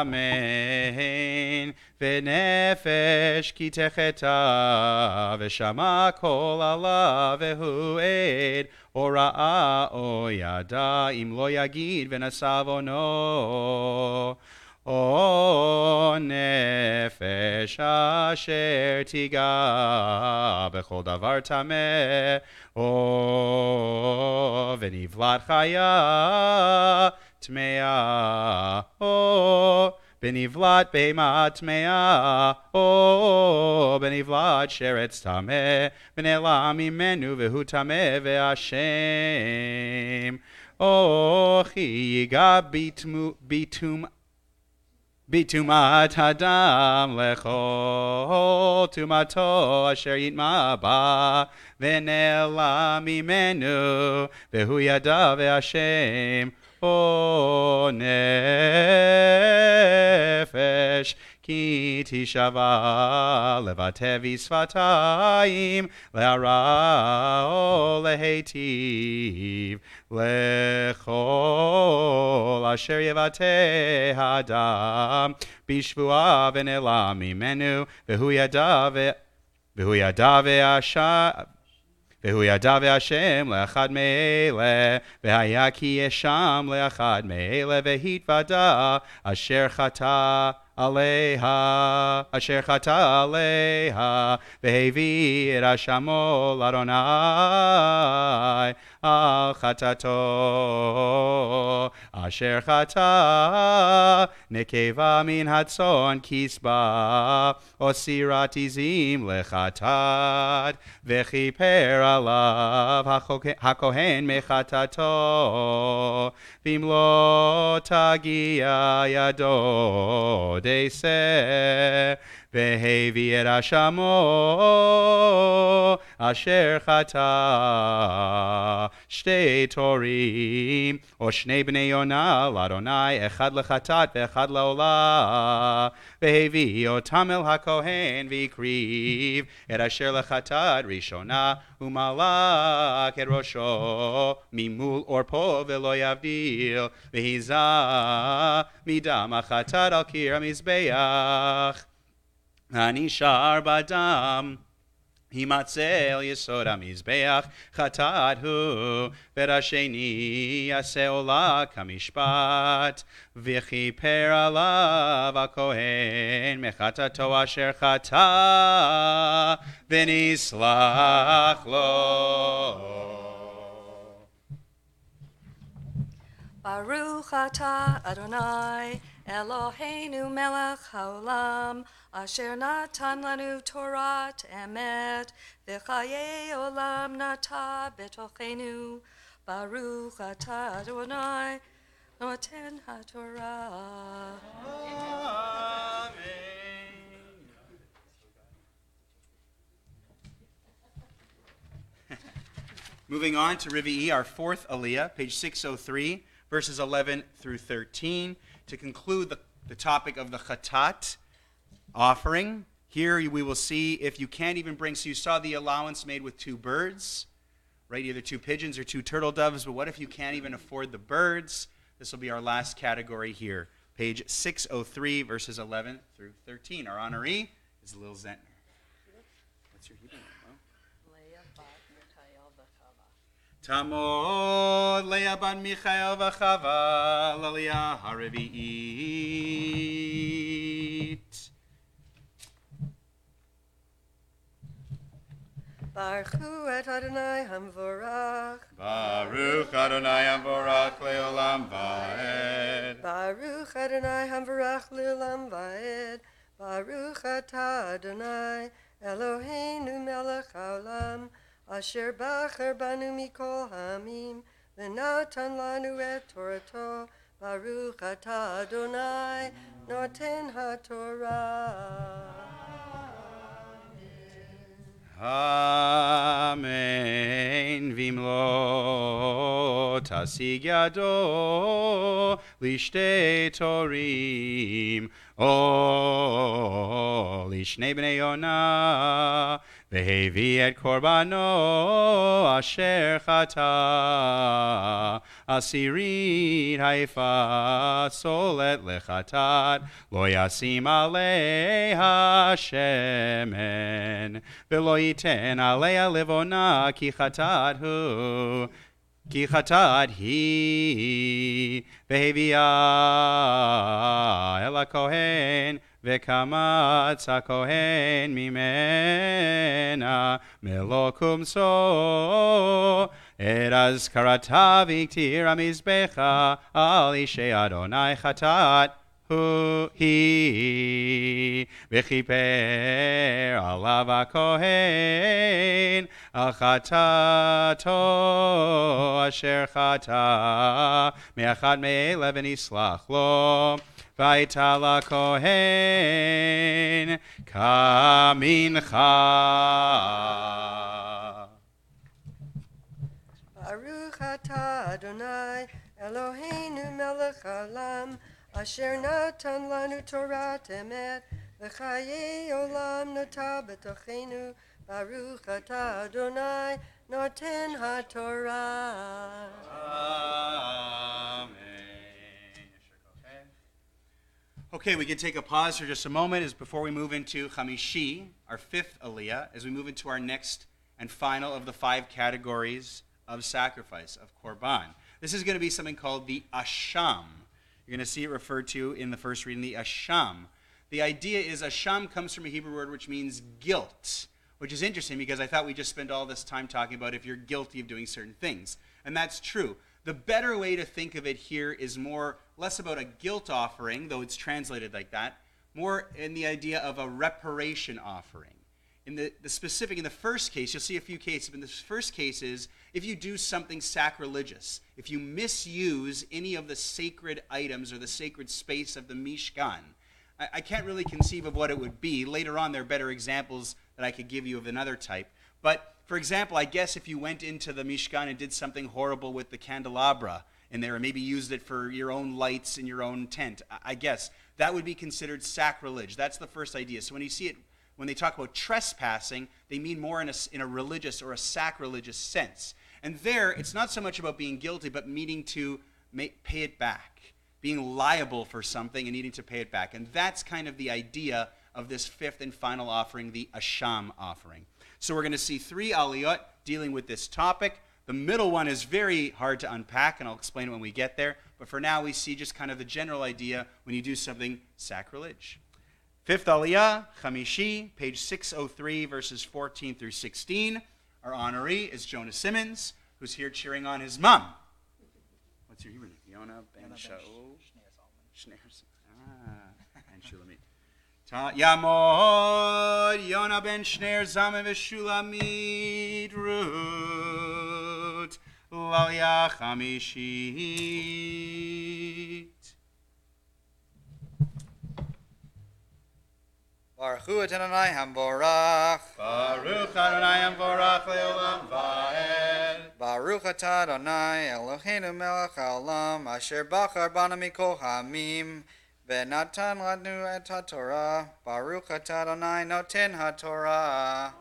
[SPEAKER 2] Amen. V'nefesh ki techeta, v'shama kol ala, v'hu ed, o ra'a o yada, im lo yagid, v'nasav ono. O nefesh asher tiga bechol davar tameh, o v'nivlat chaya tmea, o benivlat bema tmea, o benivlat sheretz tameh, v'nelam imenu v'hu tameh v'ashem, o chi yiga Bitumat Adam lechol tumato asher yitma ba v'nela mimenu v'hu yada v'Hashem o nefesh ki tishava levatevi sfatayim le'ara o lehetiv lechol asher yevate hadam bishvua v'nela mimenu v'hu yada v'Hashem le'achad me'ele v'haya ki yesham le'achad me'ele v'hitvada asher chata aleha v'hevi et hashamo l'Adonai al chatato asher chata nekeva min hatzon kisba osirat izim lechatat v'chiper alav hakohen mechatato v'imlo tagia yado Deiseh והביא את אשמו אשר חטא שתי תורים או שני בני יונה לאדוני אחד לחטאת ואחד לעולה והביא אותם אל הכהן והקריב את אשר לחטאת ראשונה ומלק את ראשו ממול עורפו ולא יבדיל והיזה מדם החטאת על קיר המזבח הנשאר בדם הימצא על יסוד המזבח חטאת הוא והשני יעשה עולה כמשפט וכיפר עליו הכהן מחטאתו אשר חטא ונסלח לו.
[SPEAKER 6] Baruch atah Adonai Eloheinu melech haolam asher natan lanu Torat emet v'chayei olam nata betochenu. Baruch atah Adonai noten haTorah.
[SPEAKER 2] Moving on to Rivi'i, our fourth Aliyah, page 603, verses 11 through 13, to conclude the topic of the Chatat offering. Here we will see if you can't even bring, so you saw the allowance made with 2 birds, right? Either 2 pigeons or 2 turtle doves, but what if you can't even afford the birds? This will be our last category here. Page 603, verses 11 through 13. Our honoree is Lil Zentner. What's your Hebrew name? Tamod Leah bat Michael v'Chava l'Aliyah haravi'it.
[SPEAKER 7] Baruch et Adonai Hamvorach.
[SPEAKER 2] Baruch Adonai Hamvorach le'olam va'ed.
[SPEAKER 7] Baruch Adonai Hamvorach le'olam va'ed. Baruch atah Adonai Eloheinu melech haolam asher bachar banu mikol hamim v'natan lanu et Torato. Baruch atah Adonai noten haTorah.
[SPEAKER 2] Amen. Vimlo tasig yado lishtei torim o lishnei bnei yona vehevi et korbano asher chata asirit haifa solet lechatat lo yasim aleha shemen velo yiten aleha levona ki chatat hu ki chatat hi vehevia el kohen vekamatz kohen mimena melokum so eraz karata viktir amizbecha al ishe Adonai chatat hu hi v'chiper alav hakohen al chatato asher chata me'achad me'elev v'nislach lo v'ayta lakohen kamincha.
[SPEAKER 7] Baruch atah Adonai Eloheinu melech haolam asher natan lanu Torat emet v'chayei olam nata betochenu. Baruch atah Adonai noten haTorah.
[SPEAKER 2] Amen. Okay, we can take a pause for just a moment as before we move into Chamishi, our 5th Aliyah, as we move into our next and final of the 5 categories of sacrifice, of Korban. This is going to be something called the Asham. You're going to see it referred to in the first reading, the Asham. The idea is Asham comes from a Hebrew word which means guilt, which is interesting because I thought we just spent all this time talking about if you're guilty of doing certain things. And that's true. The better way to think of it here is less about a guilt offering, though it's translated like that, more in the idea of a reparation offering. In the first case, you'll see a few cases, but in the first case is if you do something sacrilegious, if you misuse any of the sacred items or the sacred space of the Mishkan. I can't really conceive of what it would be. Later on, there are better examples that I could give you of another type. But, for example, I guess if you went into the Mishkan and did something horrible with the candelabra in there, and maybe used it for your own lights in your own tent, I guess, that would be considered sacrilege. That's the first idea. So when you see it, when they talk about trespassing, they mean more in a religious or a sacrilegious sense. And there, it's not so much about being guilty, but needing to pay it back, being liable for something and needing to pay it back. And that's kind of the idea of this fifth and final offering, the Asham offering. So we're going to see 3 aliyot dealing with this topic. The middle one is very hard to unpack, and I'll explain it when we get there. But for now, we see just kind of the general idea when you do something sacrilege. Fifth aliyah, Chamishi, page 603, verses 14 through 16. Our honoree is Jonah Simmons, who's here cheering on his mom. What's your Hebrew name? Yonah ben Shaul. Schneers. And Shulamit. Yamod Yonah ben Shner Zame v'Shulamit Rut Lalya Chamishit.
[SPEAKER 8] Baruch Hu Adonai Hamborach.
[SPEAKER 2] Baruch Adonai Hamborach le'olam va'ed.
[SPEAKER 8] Baruch Atah Adonai Eloheinu melech haolam asher bachar banu mikol ha'amim v'natan lanu et haTorah. Baruch Atah Adonai noten haTorah.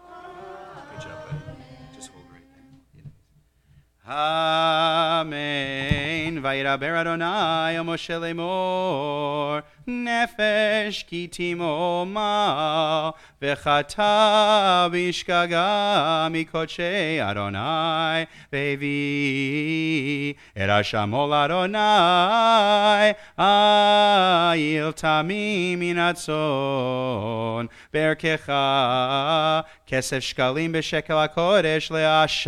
[SPEAKER 2] Good job, buddy. Just hold right there. Amen. Vayiraber Adonai el Moshe lemor. Nefesh ki timoma v'chata b'ishkaga mikodshei Adonai ve'vi et Hashamol Adonai ayil tamim min atzon berkecha kesef shkalim b'shekel hakodesh le'asham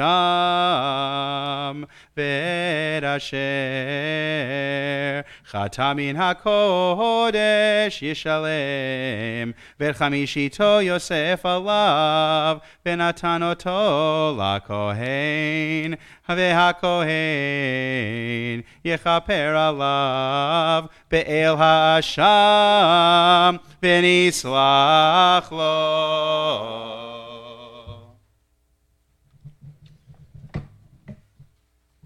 [SPEAKER 2] ve'et asher chata min hakodesh Kodesh Yishalem V'chamisito Yosef alav V'natanoto lakohen V'hakohen Yechaper alav Be'el ha'asham V'nislach lo.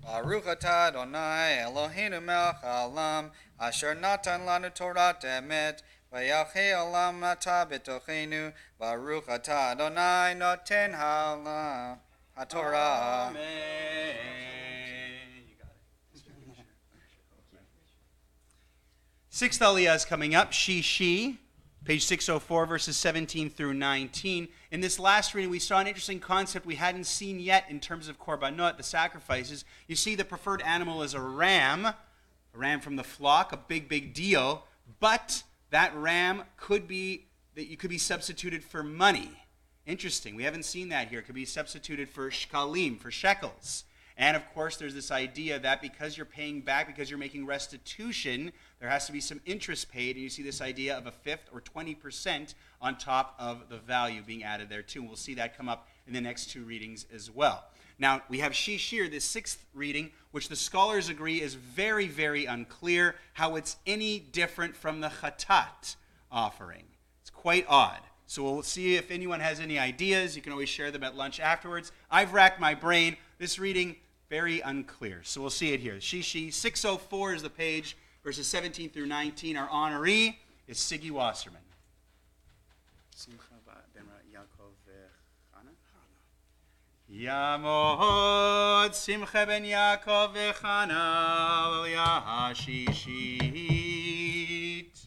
[SPEAKER 8] Baruch Atah Adonai Eloheinu melech haolam asher natan lanu Torat emet v'yalchei olam atah b'tochenu. Baruch Atah Adonai noten haTorah.
[SPEAKER 2] Amen. You got it. Sixth aliyah is coming up, She. Page 604, verses 17 through 19. In this last reading, we saw an interesting concept we hadn't seen yet in terms of korbanot, the sacrifices. You see, the preferred animal is a ram from the flock, a big deal. But that ram could be substituted for money. Interesting. We haven't seen that here. It could be substituted for shkalim, for shekels. And of course, there's this idea that because you're paying back, because you're making restitution, there has to be some interest paid. And you see this idea of a fifth or 20% on top of the value being added there too. And we'll see that come up in the next 2 readings as well. Now, we have Shishir, this 6th reading, which the scholars agree is very, very unclear how it's any different from the chatat offering. It's quite odd. So we'll see if anyone has any ideas. You can always share them at lunch afterwards. I've racked my brain. This reading, very unclear. So we'll see it here. Shishi, 604 is the page, verses 17 through 19. Our honoree is Siggy Wasserman. Yamod Simcha ben Yaakov v'Chana l'Yashishit.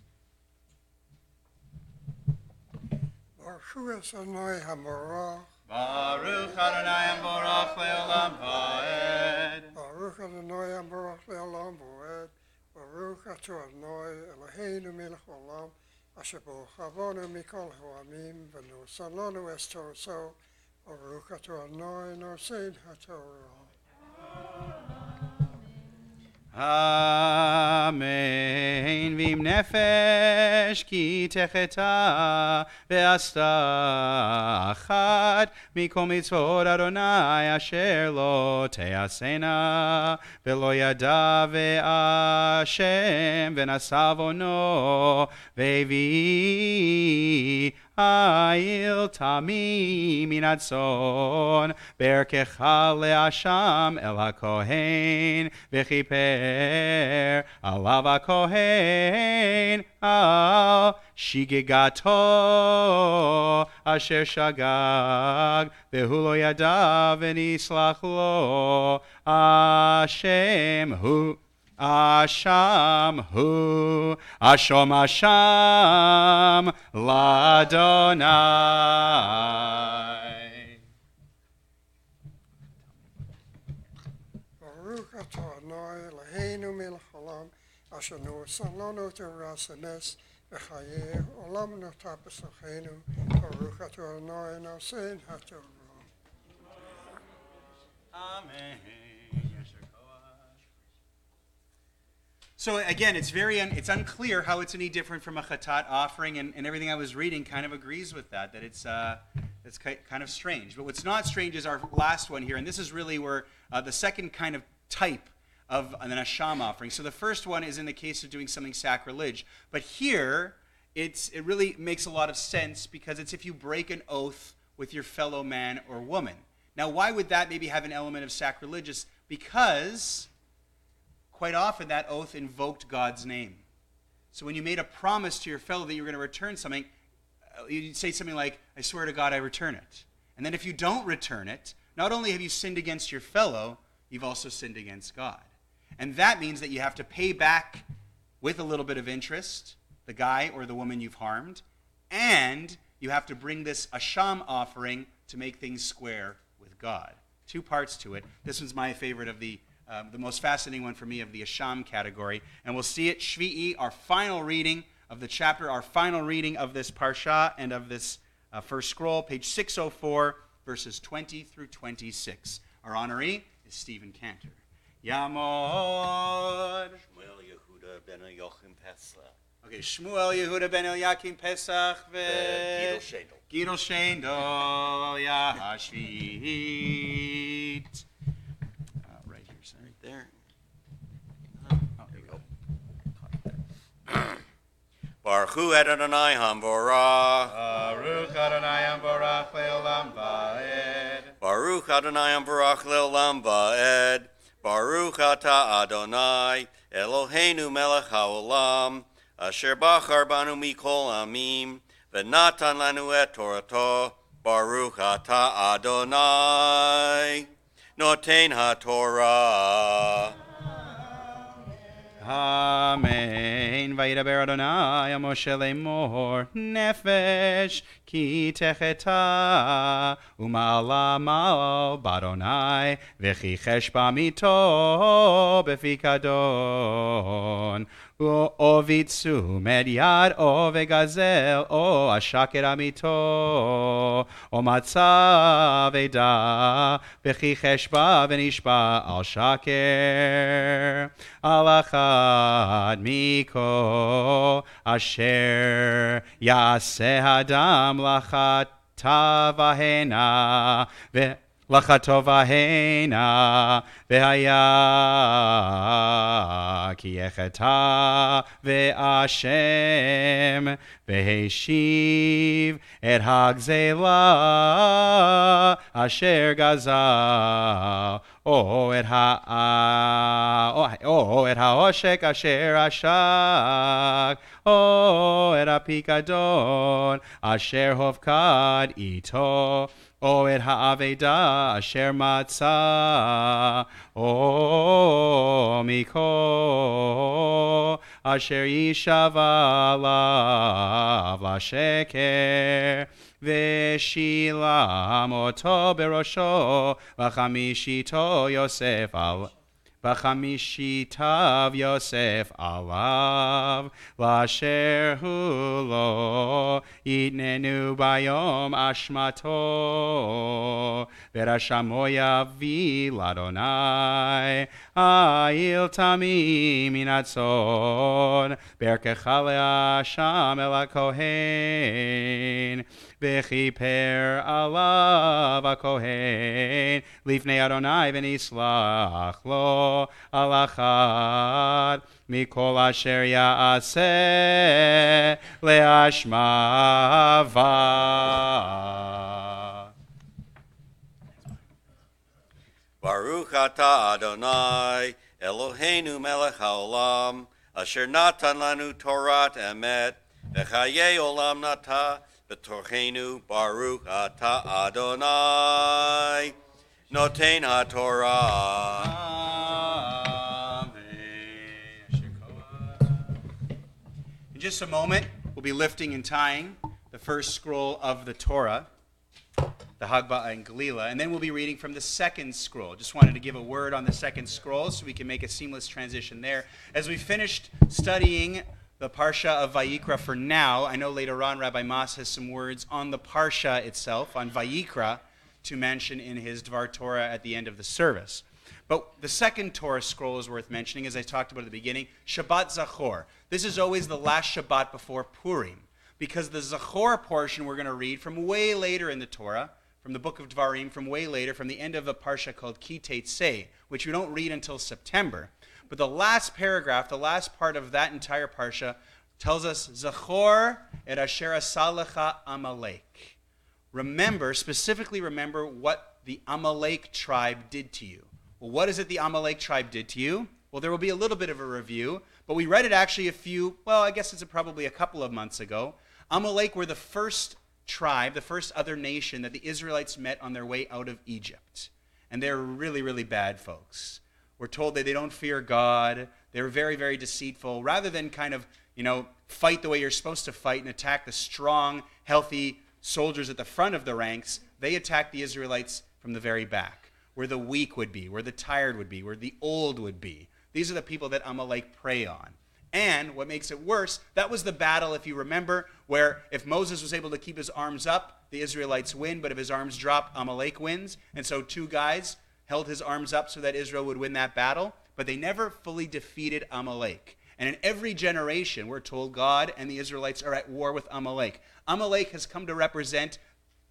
[SPEAKER 9] Baruch Adonai Hamorach.
[SPEAKER 2] Baruch Adonai Hamorach le'olam va'ed.
[SPEAKER 9] Baruch Adonai Hamorach le'olam va'ed. Baruch Atah Adonai Eloheinu melech haolam asher bocha banu mikol ha'amim v'nosan lanu es Torah. Baruch Atah Adonai noten haTorah.
[SPEAKER 2] Amen. Vim nefesh ki techeta ve'asta achat mikol mitzvot Adonai asher lo teasena ve'lo yada ve'ashem ve'nasavono ve'vi Ayil tami minatzon berkecha le'asham el hakohen v'chiper alav hakohen al shigegato asher shagag vehu lo yada v'nislach lo Hashem hu Asham hu, Ashom Asham, Ladonai.
[SPEAKER 9] Baruch atah Adonai Eloheinu melech haolam, asher nosan lanu Torah semes v'chayei olam notah b'socheinu. Baruch atah Adonai nosein haTorah.
[SPEAKER 2] Amen. So again, it's it's unclear how it's any different from a chatat offering, and everything I was reading kind of agrees with that it's kind of strange. But what's not strange is our last one here, and this is really where the second kind of type of an asham offering. So the first one is in the case of doing something sacrilege, but here it really makes a lot of sense because it's if you break an oath with your fellow man or woman. Now, why would that maybe have an element of sacrilegious? Because quite often that oath invoked God's name. So when you made a promise to your fellow that you were going to return something, you'd say something like, I swear to God I return it. And then if you don't return it, not only have you sinned against your fellow, you've also sinned against God. And that means that you have to pay back with a little bit of interest the guy or the woman you've harmed, and you have to bring this asham offering to make things square with God. Two parts to it. This one's my favorite of the most fascinating one for me of the asham category. And we'll see it, Shvi'i, our final reading of the chapter, our final reading of this parsha and of this first scroll, page 604, verses 20 through 26. Our honoree is Stephen Cantor. Yamod.
[SPEAKER 3] Shmuel Yehuda ben Yochim Pesach.
[SPEAKER 2] Okay, Shmuel Yehuda ben Eliakim Pesach
[SPEAKER 3] Gidol
[SPEAKER 2] Shendol Yahashvit. Right here, sir.
[SPEAKER 3] Right there.
[SPEAKER 2] Oh, there you go.
[SPEAKER 3] Baruch Hu Adonai Hamvorach.
[SPEAKER 2] Baruch Adonai Hamvorach Leolam Va'ed.
[SPEAKER 3] Baruch Adonai Hamvorach Leolam Va'ed. Baruch Ata Adonai Eloheinu melech haolam. Asher bachar banu mikol amim, v'natan lanu et Torato, Baruch ata Adonai, noten haTorah.
[SPEAKER 2] Amen. Vayidaber Adonai Moshe lemor nefesh ki techeta umala mal baronai v'chichesh b'mito b'fikadon Ovitsu medyad o vegazel o ashaker amito o matzah veda v'chichesh ba v'nishba al shaker alachad miko asher yaseh adam lachatavahena Lachatova ve'haya ki echeta ve'ashem ve'heshiv et hagzela asher gazal o et ha'oshek asher ashak o et ha'pikadon asher hovkad ito O et ha'aveda asher matzah, O miko asher yishava lav lasheker, Veshilam oto berosho, V'chamishito Yosef al B'chamishi tav Yosef alav, Lasher hu lo, Yitnenu bayom ashmato, Verashamoya vi ladonai, Ayil tamim minatzon, Berkecha le'asham el hakohen, V'chiper alav hakohen, Lifnei Adonai v'nislach lo, Alachad, Mikol asher ya'aseh, le'ashmava.
[SPEAKER 3] Baruch atah Adonai, Eloheinu melech haolam, asher natan lanu Torat emet, v'chayei olam nata, v'torchenu Baruch atah Adonai, noten haTorah.
[SPEAKER 2] In just a moment, we'll be lifting and tying the first scroll of the Torah, the Hagbah and Galila, and then we'll be reading from the second scroll. Just wanted to give a word on the second scroll so we can make a seamless transition there. As we finished studying the Parsha of Vayikra for now, I know later on Rabbi Mas has some words on the Parsha itself, on Vayikra, to mention in his Dvar Torah at the end of the service. But the second Torah scroll is worth mentioning, as I talked about at the beginning, Shabbat Zachor. This is always the last Shabbat before Purim, because the Zachor portion we're going to read from way later in the Torah, from the book of Dvarim, from way later, from the end of a parsha called Ki Teitzei, which we don't read until September. But the last paragraph, the last part of that entire parsha, tells us, Zachor et asher asalecha Amalek. Remember, specifically remember what the Amalek tribe did to you. Well, what is it the Amalek tribe did to you? Well, there will be a little bit of a review, but we read it actually I guess it's probably a couple of months ago. Amalek were the first tribe, the first other nation that the Israelites met on their way out of Egypt. And they're really, really bad folks. We're told that they don't fear God. They're very, very deceitful. Rather than kind of, fight the way you're supposed to fight and attack the strong, healthy soldiers at the front of the ranks, they attack the Israelites from the very back, where the weak would be, where the tired would be, where the old would be. These are the people that Amalek prey on. And what makes it worse, that was the battle, if you remember, where if Moses was able to keep his arms up, the Israelites win, but if his arms drop, Amalek wins. And so two guys held his arms up so that Israel would win that battle, but they never fully defeated Amalek. And in every generation, we're told God and the Israelites are at war with Amalek. Amalek has come to represent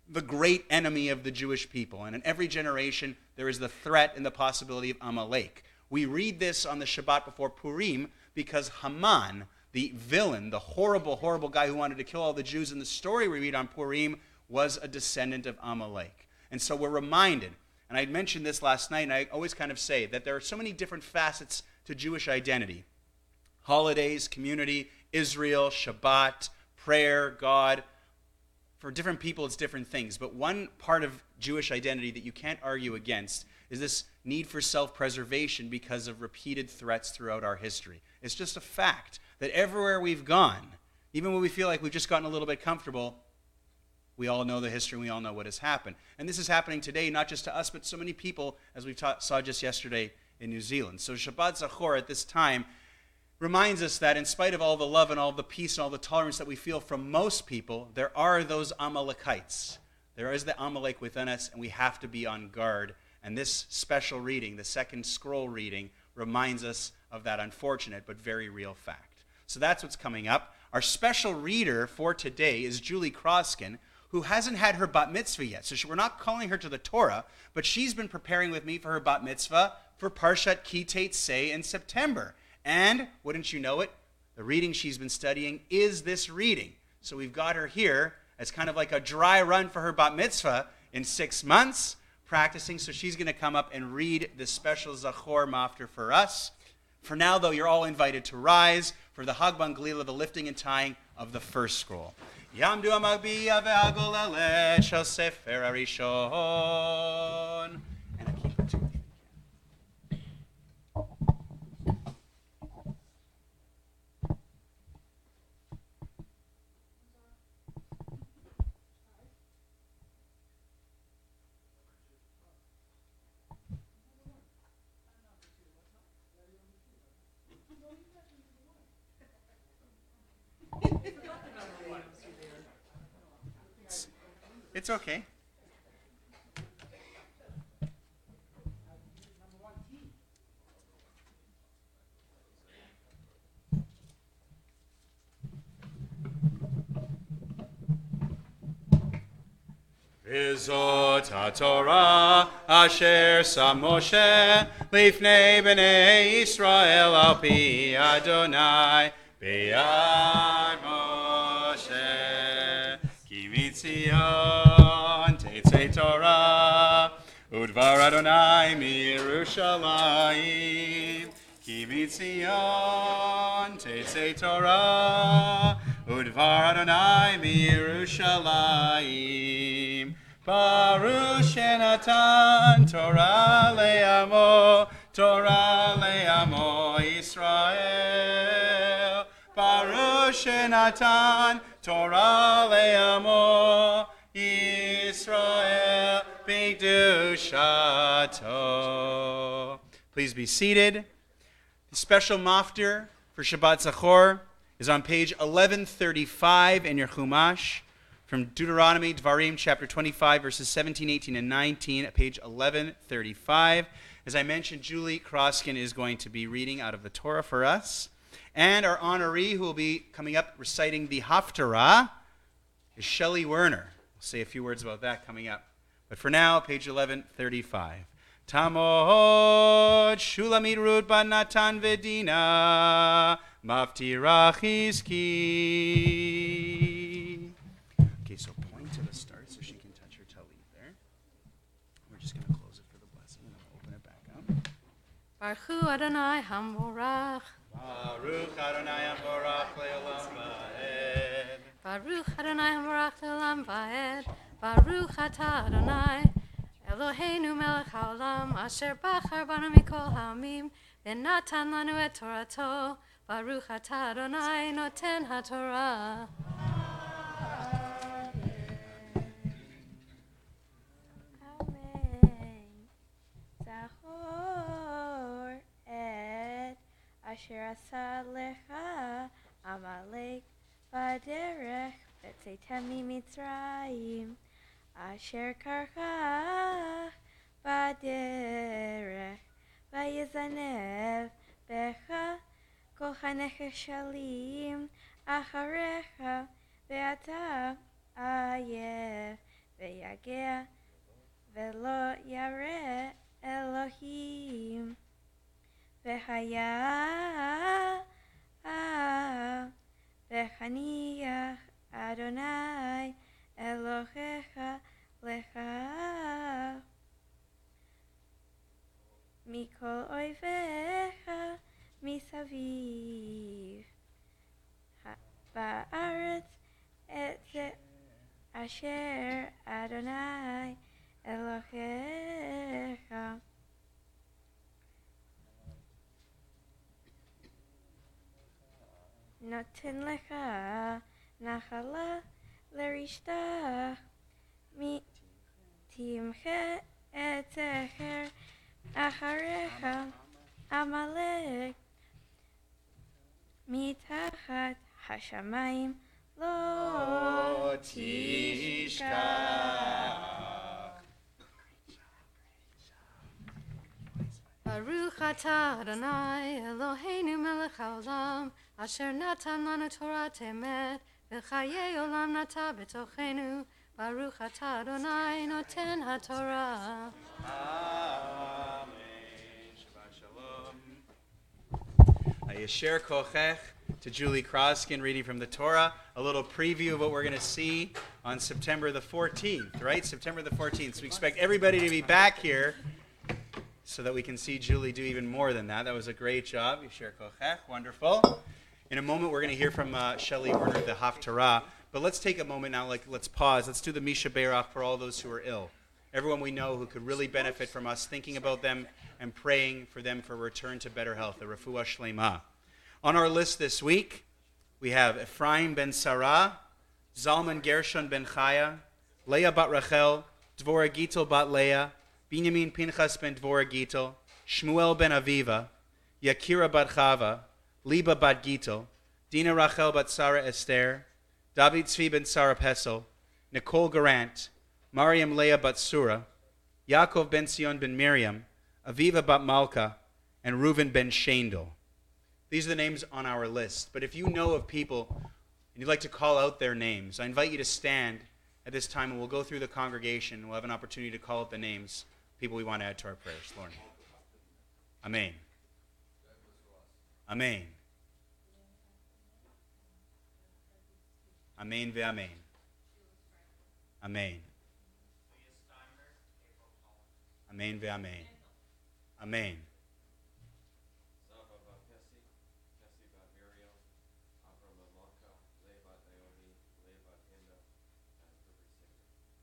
[SPEAKER 2] the great enemy of the Jewish people. And in every generation, there is the threat and the possibility of Amalek. We read this on the Shabbat before Purim because Haman, the villain, the horrible, horrible guy who wanted to kill all the Jews in the story we read on Purim, was a descendant of Amalek. And so we're reminded, and I mentioned this last night, and I always kind of say that there are so many different facets to Jewish identity. Holidays, community, Israel, Shabbat, prayer, God. For different people, it's different things. But one part of Jewish identity that you can't argue against is this need for self-preservation because of repeated threats throughout our history. It's just a fact that everywhere we've gone, even when we feel like we've just gotten a little bit comfortable, we all know the history and we all know what has happened. And this is happening today, not just to us, but so many people, as we saw just yesterday in New Zealand. So Shabbat Zachor at this time reminds us that in spite of all the love and all the peace and all the tolerance that we feel from most people, there are those Amalekites. There is the Amalek within us, and we have to be on guard. And this special reading, the second scroll reading, reminds us of that unfortunate but very real fact. So that's what's coming up. Our special reader for today is Julie Kroskin, who hasn't had her bat mitzvah yet. So we're not calling her to the Torah, but she's been preparing with me for her bat mitzvah for Parshat Ki Teitzei in September. And, wouldn't you know it, the reading she's been studying is this reading. So we've got her here as kind of like a dry run for her bat mitzvah in 6 months, practicing. So she's going to come up and read this special Zachor Mafter for us. For now, though, you're all invited to rise for the Hagbah Galila, the lifting and tying of the first scroll. Yamdu Amagbiya ve'agolele shel Sefer Harishon. And I keep it to it. It's okay. V'zot haTorah asher sam Moshe lifnei b'nei Yisrael al pi Adonai b'yad Moshe ki mitzion tetzei Torah udvar Adonai miYerushalayim ki mitzion tetzei Torah udvar Adonai miYerushalayim Baruch Shenatan Torah le'amo Yisrael. Baruch Shenatan Torah le'amo Yisrael b'kedushato. Please be seated. The special maftir for Shabbat Zachor is on page 1135 in your Chumash. From Deuteronomy, Dvarim, chapter 25, verses 17, 18, and 19, at page 1135. As I mentioned, Julie Kroskin is going to be reading out of the Torah for us. And our honoree who will be coming up reciting the Haftarah is Shelley Werner. We'll say a few words about that coming up. But for now, page 1135. Tamod Shulamit Rut Bat Natan Vedina Maftirach Hizki. Okay, so point to the start so she can touch her talit there. We're just going to close it for the blessing and then open it back up.
[SPEAKER 6] Baruch Adonai Hamorach.
[SPEAKER 2] Baruch Adonai Hamorach Le'olam Va'ed.
[SPEAKER 6] Baruch Adonai Hamorach Le'olam Va'ed. Baruch Atah Adonai Eloheinu melech haolam asher bachar banu mikol ha'amim v'natan lanu et Torato. Baruch Atah Adonai noten haTorah.
[SPEAKER 10] Zachor et asher asa lecha Amalek baderech b'tzeitem miMitzrayim asher karchach baderech vayezanev becha kol hanecheshalim acharecha ve'ata ayef ve'yageh ve'lo yareh Elohim v'haya v'chaniach Adonai Elohecha lecha mikol oivecha misaviv ba'aretz et asher Adonai Elohecha noten lecha nachala lerishta timche et zecher acharecha Amalek mitachat hashamayim lo tishkach.
[SPEAKER 6] Baruch atah Adonai Eloheinu melech haolam asher natan lanu Torah temet v'chayei olam nata b'tochenu. Baruch atah Adonai noten haTorah.
[SPEAKER 2] Amen. Shabbat shalom. Yasher kochech to Julie Kroskin reading from the Torah. A little preview of what we're going to see on September the 14th, right? September the 14th. So we expect everybody to be back here so that we can see Julie do even more than that. That was a great job. Yasher kochech. Wonderful. In a moment, we're going to hear from Shelley Werner, the Haftarah. But let's take a moment now, let's pause. Let's do the Misha Berach for all those who are ill. Everyone we know who could really benefit from us thinking about them and praying for them for return to better health, the Refuah Shlema. On our list this week, we have Ephraim ben Sarah, Zalman Gershon ben Chaya, Leah bat Rachel, Dvorah Gittel bat Leah, Binyamin Pinchas ben Dvorah Gittel, Shmuel ben Aviva, Yakira bat Chava, Liba bat Gittel, Dina Rachel bat Sarah Esther, David Tzvi ben Sarah Pesel, Nicole Garant, Mariam Leah bat Surah, Yaakov ben Sion ben Miriam, Aviva bat Malka, and Reuven ben Shandel. These are the names on our list. But if you know of people and you'd like to call out their names, I invite you to stand at this time, and we'll go through the congregation. We'll have an opportunity to call out the names of people we want to add to our prayers. Lord. Amen. Amen. Amen ve'amen. Amen. Amen ve'amen. Amen.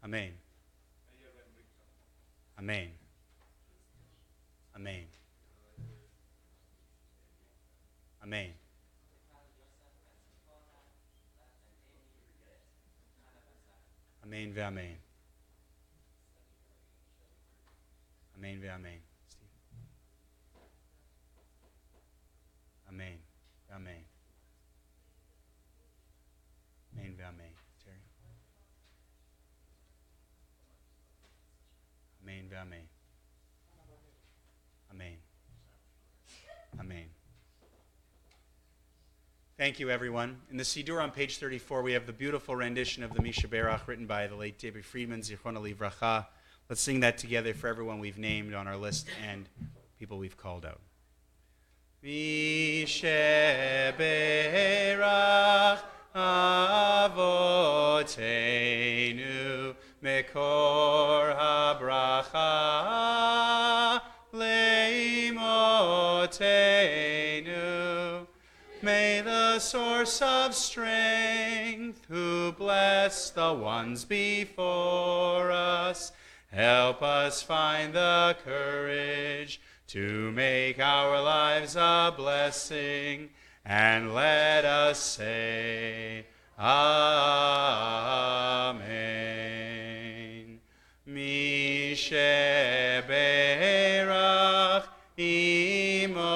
[SPEAKER 2] Amen. Amen. Amen. Amen. Amen ve'amen. Amen ve'amen. Steve. Amen ve'amen. Amen ve'amen. Terry. Amen ve'amen. Amen. Amen. Thank you, everyone. In the Siddur on page 34, we have the beautiful rendition of the Misha Berach written by the late David Friedman, Zichrono Livracha. Let's sing that together for everyone we've named on our list and people we've called out. Misha Berach Avotenu Mekor HaBracha Leimotenu. May the source of strength, who bless the ones before us, help us find the courage to make our lives a blessing, and let us say, Amen. Mishe Berach Imotenu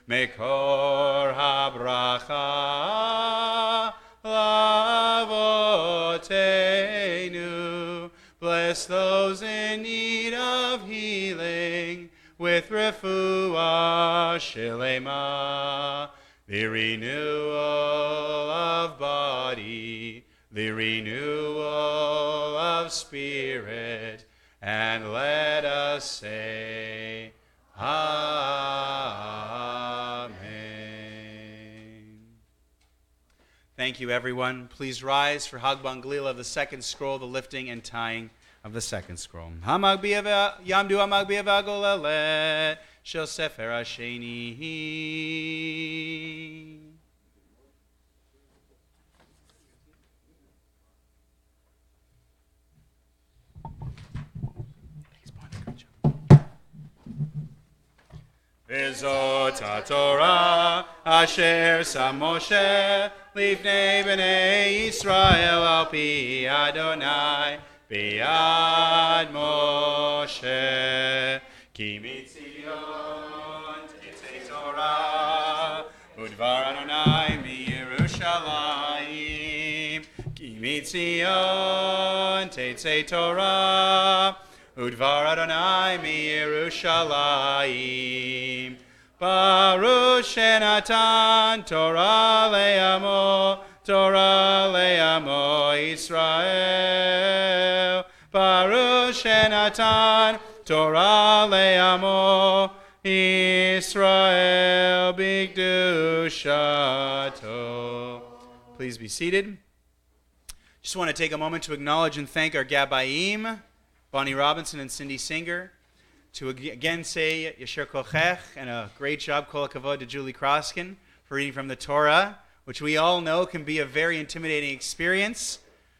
[SPEAKER 2] Mekor HaBracha Lavotenu. Bless those in need of healing with refuah shelema, the renewal of body, the renewal of spirit, and let us say, Amen. Thank you, everyone. Please rise for Hagbon Glila of the second scroll, the lifting and tying of the second scroll. Yamdu Hamagbiya V'Agolelet Shel Sefer Hasheni. V'zot HaTorah asher sam Moshe lifnei b'nei Yisrael al pi Adonai b'yad Moshe ki mitzion tetzei Torah udvar Adonai miYerushalayim ki mitzion tetzei Torah Udvar Adonai miYerushalayim. Baruch Shenatan Torah le'amo Yisrael. Baruch Shenatan Torah le'amo Yisrael b'kedushato. Please be seated. Just want to take a moment to acknowledge and thank our Gabayim, Bonnie Robinson and Cindy Singer, to again say Yasher Kochech, and a great job, Kol HaKavod, to Julie Kroskin for reading from the Torah, which we all know can be a very intimidating experience.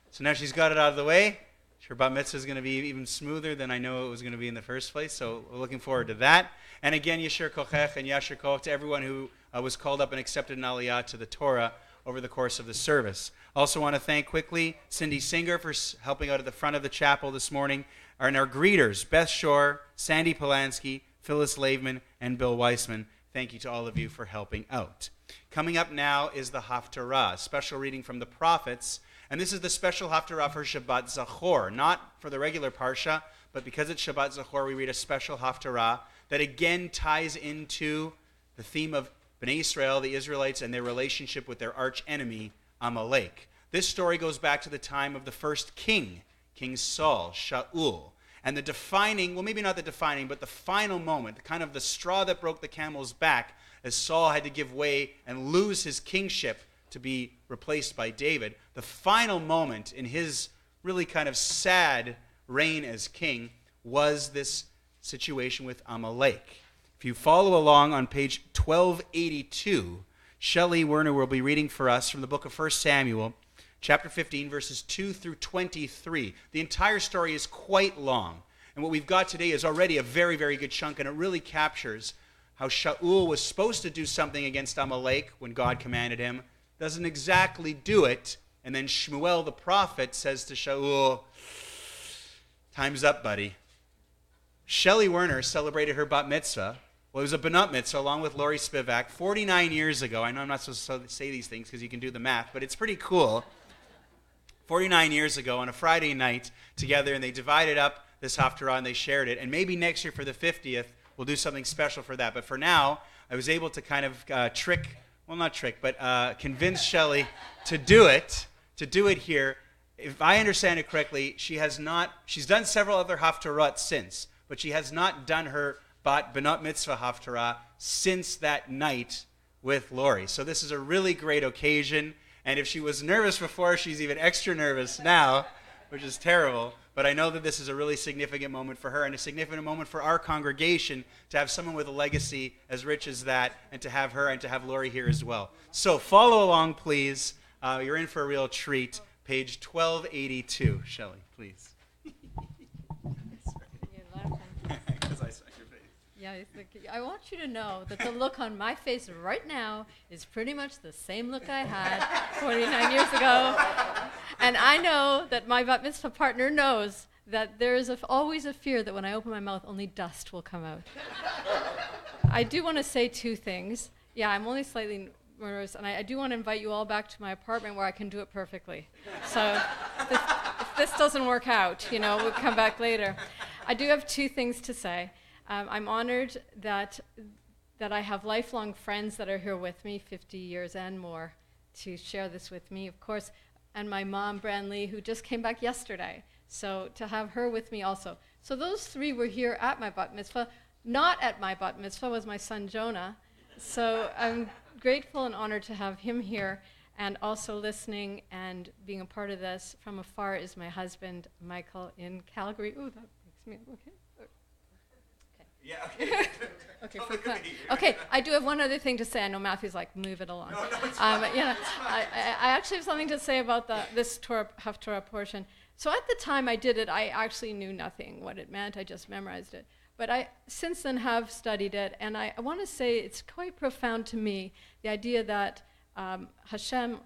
[SPEAKER 2] So now she's got it out of the way. Her bat mitzvah is going to be even smoother than I know it was going to be in the first place, so we're looking forward to that. And again, Yasher Kochech and Yasher Koch to everyone who was called up and accepted an aliyah to the Torah over the course of the service. Also want to thank quickly Cindy Singer for helping out at the front of the chapel this morning, and our greeters, Beth Shore, Sandy Polanski, Phyllis Laveman, and Bill Weissman. Thank you to all of you for helping out. Coming up now is the Haftarah, a special reading from the prophets, And this is the special Haftarah for Shabbat Zachor, not for the regular Parsha, but because it's Shabbat Zachor, we read a special Haftarah that again ties into the theme of Bnei Israel, the Israelites, and their relationship with their arch enemy, Amalek. This story goes back to the time of the first king, King Saul, Shaul. And the defining, well, maybe not the defining, but the final moment, kind of the straw that broke the camel's back, as Saul had to give way and lose his kingship to be replaced by David. The final moment in his really kind of sad reign as king was this situation with Amalek. If you follow along on page 1282, Shelley Werner will be reading for us from the book of 1 Samuel, chapter 15, verses 2 through 23. The entire story is quite long, and what we've got today is already a very, very good chunk, and it really captures how Shaul was supposed to do something against Amalek when God commanded him, doesn't exactly do it, and then Shmuel the prophet says to Shaul, "Time's up, buddy." Shelley Werner celebrated her bat mitzvah. Well, it was a Banat mitzvah along with Lori Spivak 49 years ago. I know I'm not supposed to say these things because you can do the math, but it's pretty cool. 49 years ago on a Friday night together, and they divided up this Haftarah and they shared it. And maybe next year for the 50th, we'll do something special for that. But for now, I was able to kind of convince Shelley to do it here. If I understand it correctly, she's done several other Haftarot since, but she has not done her Banat Mitzvah Haftarah since that night with Lori. So this is a really great occasion, and if she was nervous before, she's even extra nervous now, which is terrible. But I know that this is a really significant moment for her and a significant moment for our congregation to have someone with a legacy as rich as that, and to have her and to have Lori here as well. So follow along, please. You're in for a real treat. Page 1282. Shelley, please. Because I saw your face.
[SPEAKER 6] Yeah, I want you to know that the look on my face right now is pretty much the same look I had 49 years ago. And I know that my bat mitzvah partner knows that there is always a fear that when I open my mouth, only dust will come out. I do want to say two things. Yeah, I'm only slightly nervous, and I do want to invite you all back to my apartment where I can do it perfectly. So if this doesn't work out, we'll come back later. I do have two things to say. I'm honored that I have lifelong friends that are here with me, 50 years and more, to share this with me, of course, and my mom, Branley, who just came back yesterday. So to have her with me also. So those three were here at my bat mitzvah. Not at my bat mitzvah was my son Jonah. So I'm grateful and honored to have him here, and also listening and being a part of this from afar is my husband, Michael, in Calgary. Ooh, that makes me okay.
[SPEAKER 2] Yeah, okay.
[SPEAKER 6] Okay, I do have one other thing to say. I know Matthew's like, move it along.
[SPEAKER 2] No, it's fine.
[SPEAKER 6] I actually have something to say about this Haftarah portion. So at the time I did it, I actually knew nothing what it meant. I just memorized it. But I since then have studied it, and I want to say it's quite profound to me, the idea that Hashem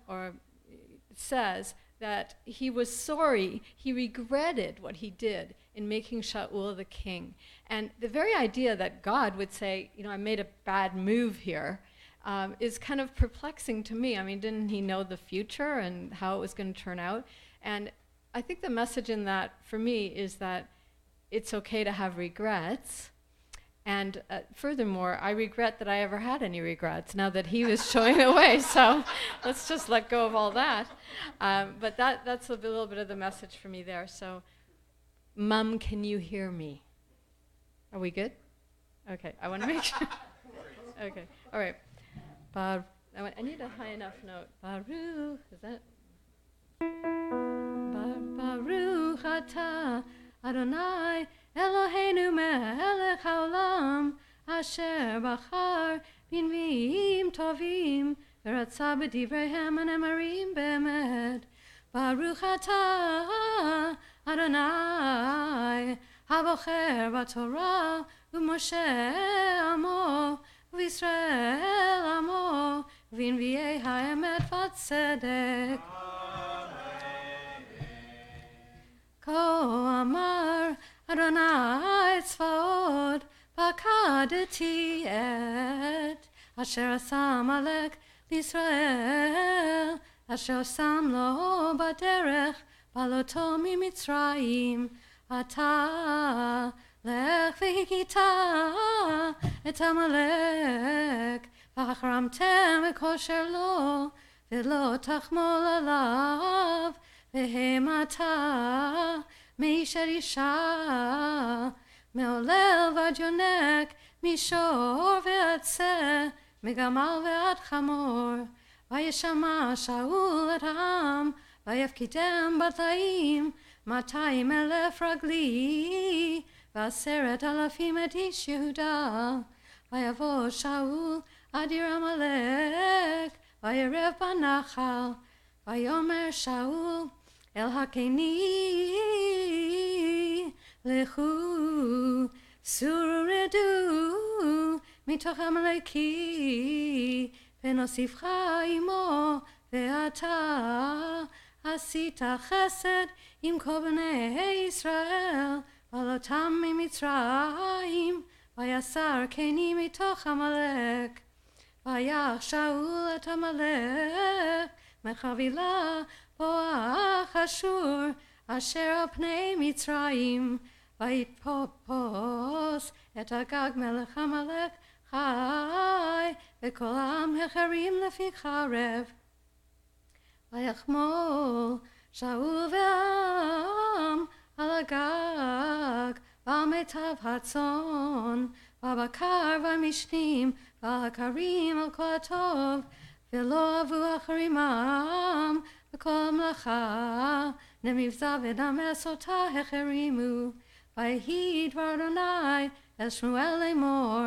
[SPEAKER 6] says that he was sorry, he regretted what he did in making Shaul the king. And the very idea that God would say, I made a bad move here, is kind of perplexing to me. I mean, didn't he know the future and how it was going to turn out? And I think the message in that, for me, is that it's okay to have regrets. And furthermore, I regret that I ever had any regrets now that he was showing the way. So let's just let go of all that. But that's a little bit of the message for me there. So, Mom, can you hear me? Are we good? Okay, I want to make sure. Okay, all right. I need a high enough note. Baruch, is that? Baruch atah Adonai Eloheinu melech haolam asher bachar b'nviim tovim v'ratza b'divreihem הנאמרים באמת. Baruch atah Adonai הבוחר בתורה ומשה עמו וישראל עמו ובנביאי האמת והצדק. כה אמר אדוני צבאות פקדתי את אשר עשה עמלק לישראל אשר שם לו בדרך בעלותו ממצרים. אתה לך והכית את עמלק, והחרמתם וכושר לו, ולא תחמול עליו, והמתה מאישר אישה, מעולל ועד יונק, מישור ועד שא, מגמל ועד חמור. וישמע שאול את העם, ויפקידם בתאים 200,000 רגלי, ו10,000 את איש יהודה. ויבוא שאול עד עיר עמלק, וירב בנחל. ויאמר שאול אל הקני, לכו סורו רדו מתוך עמלקי, ונוסיפך עמו, ואתה עשית חסד עם כל בני ישראל, ועלותם ממצרים, ויסר קני מתוך עמלק. ויך שאול את עמלק מחבילה בואך אשור, אשר על פני מצרים. ויתפוס את אגג מלך עמלק חי, וכל העם החרים לפי חרב. ויחמול שאול והעם על הגג, ועל מיטב הצאן, והבקר והמשנים, והעקרים על כל הטוב, ולא אהבו אחרים העם, וכל המלאכה, למבזע ונמס אותה החרימו. ויהי דבר אדוני אל שמואל לאמור,